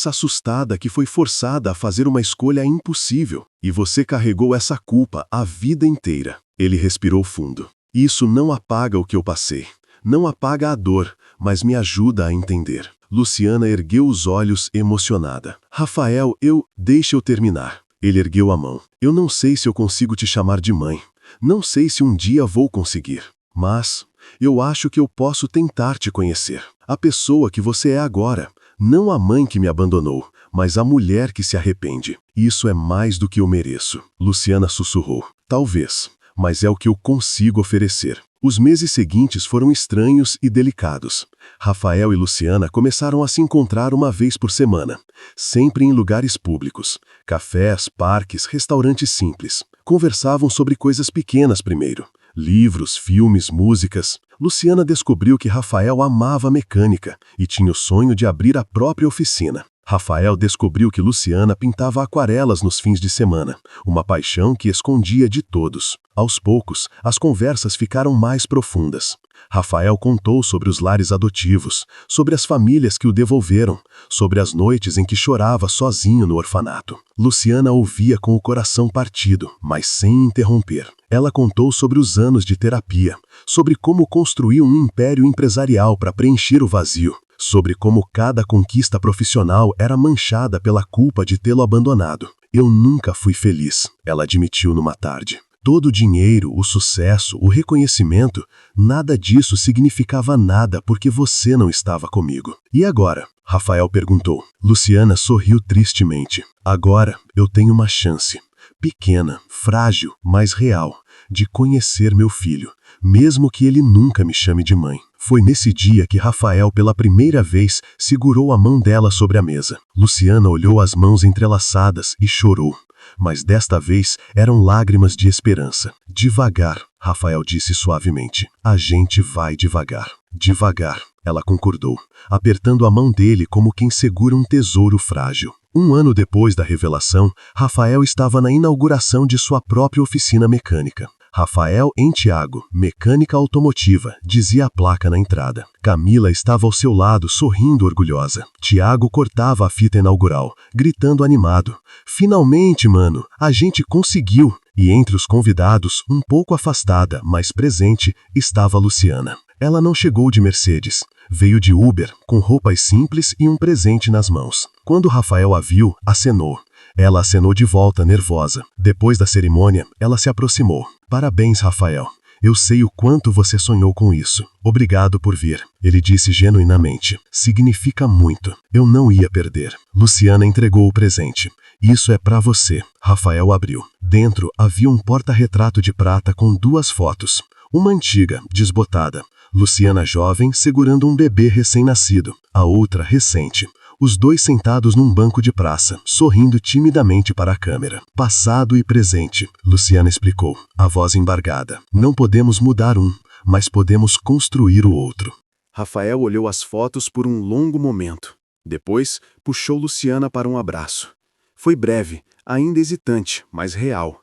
S2: assustada que foi forçada a fazer uma escolha impossível. E você carregou essa culpa a vida inteira. Ele respirou fundo. Isso não apaga o que eu passei. Não apaga a dor, mas me ajuda a entender. Luciana ergueu os olhos emocionada. Rafael, deixa eu terminar. Ele ergueu a mão. Eu não sei se eu consigo te chamar de mãe. Não sei se um dia vou conseguir. Mas eu acho que eu posso tentar te conhecer. A pessoa que você é agora. Não a mãe que me abandonou, mas a mulher que se arrepende. Isso é mais do que eu mereço. Luciana sussurrou. Talvez, mas é o que eu consigo oferecer. Os meses seguintes foram estranhos e delicados. Rafael e Luciana começaram a se encontrar uma vez por semana, sempre em lugares públicos, cafés, parques, restaurantes simples. Conversavam sobre coisas pequenas primeiro, livros, filmes, músicas. Luciana descobriu que Rafael amava mecânica e tinha o sonho de abrir a própria oficina. Rafael descobriu que Luciana pintava aquarelas nos fins de semana, uma paixão que escondia de todos. Aos poucos, as conversas ficaram mais profundas. Rafael contou sobre os lares adotivos, sobre as famílias que o devolveram, sobre as noites em que chorava sozinho no orfanato. Luciana ouvia com o coração partido, mas sem interromper. Ela contou sobre os anos de terapia, sobre como construiu um império empresarial para preencher o vazio, sobre como cada conquista profissional era manchada pela culpa de tê-lo abandonado. Eu nunca fui feliz, ela admitiu numa tarde. Todo o dinheiro, o sucesso, o reconhecimento, nada disso significava nada porque você não estava comigo. E agora? Rafael perguntou. Luciana sorriu tristemente. Agora eu tenho uma chance, pequena, frágil, mas real, de conhecer meu filho, mesmo que ele nunca me chame de mãe. Foi nesse dia que Rafael, pela primeira vez, segurou a mão dela sobre a mesa. Luciana olhou as mãos entrelaçadas e chorou. Mas desta vez eram lágrimas de esperança. Devagar, Rafael disse suavemente. A gente vai devagar. Devagar, ela concordou, apertando a mão dele como quem segura um tesouro frágil. Um ano depois da revelação, Rafael estava na inauguração de sua própria oficina mecânica. Rafael Tiago, mecânica automotiva, dizia a placa na entrada. Camila estava ao seu lado, sorrindo orgulhosa. Tiago cortava a fita inaugural, gritando animado. Finalmente, mano, a gente conseguiu! E entre os convidados, um pouco afastada, mas presente, estava Luciana. Ela não chegou de Mercedes. Veio de Uber, com roupas simples e um presente nas mãos. Quando Rafael a viu, acenou. Ela acenou de volta, nervosa. Depois da cerimônia, ela se aproximou. Parabéns, Rafael. Eu sei o quanto você sonhou com isso. Obrigado por vir. Ele disse genuinamente. Significa muito. Eu não ia perder. Luciana entregou o presente. Isso é pra você. Rafael abriu. Dentro havia um porta-retrato de prata com 2 fotos. Uma antiga, desbotada. Luciana jovem segurando um bebê recém-nascido. A outra recente. Os dois sentados num banco de praça, sorrindo timidamente para a câmera. Passado e presente, Luciana explicou, a voz embargada. Não podemos mudar um, mas podemos construir o outro.
S1: Rafael olhou as fotos por um longo momento. Depois, puxou Luciana para um abraço. Foi breve, ainda hesitante, mas real.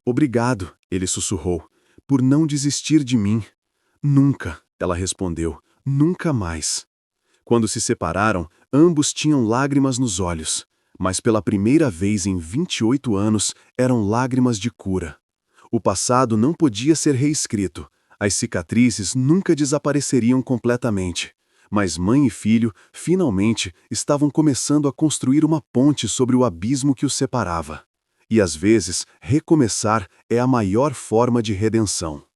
S1: Obrigado, ele sussurrou, por não desistir de mim. Nunca, ela respondeu, nunca mais. Quando se separaram, ambos tinham lágrimas nos olhos, mas pela primeira vez em 28 anos eram lágrimas de cura. O passado não podia ser reescrito, as cicatrizes nunca desapareceriam completamente, mas mãe e filho, finalmente, estavam começando a construir uma ponte sobre o abismo que os separava. E às vezes, recomeçar é a maior forma de redenção.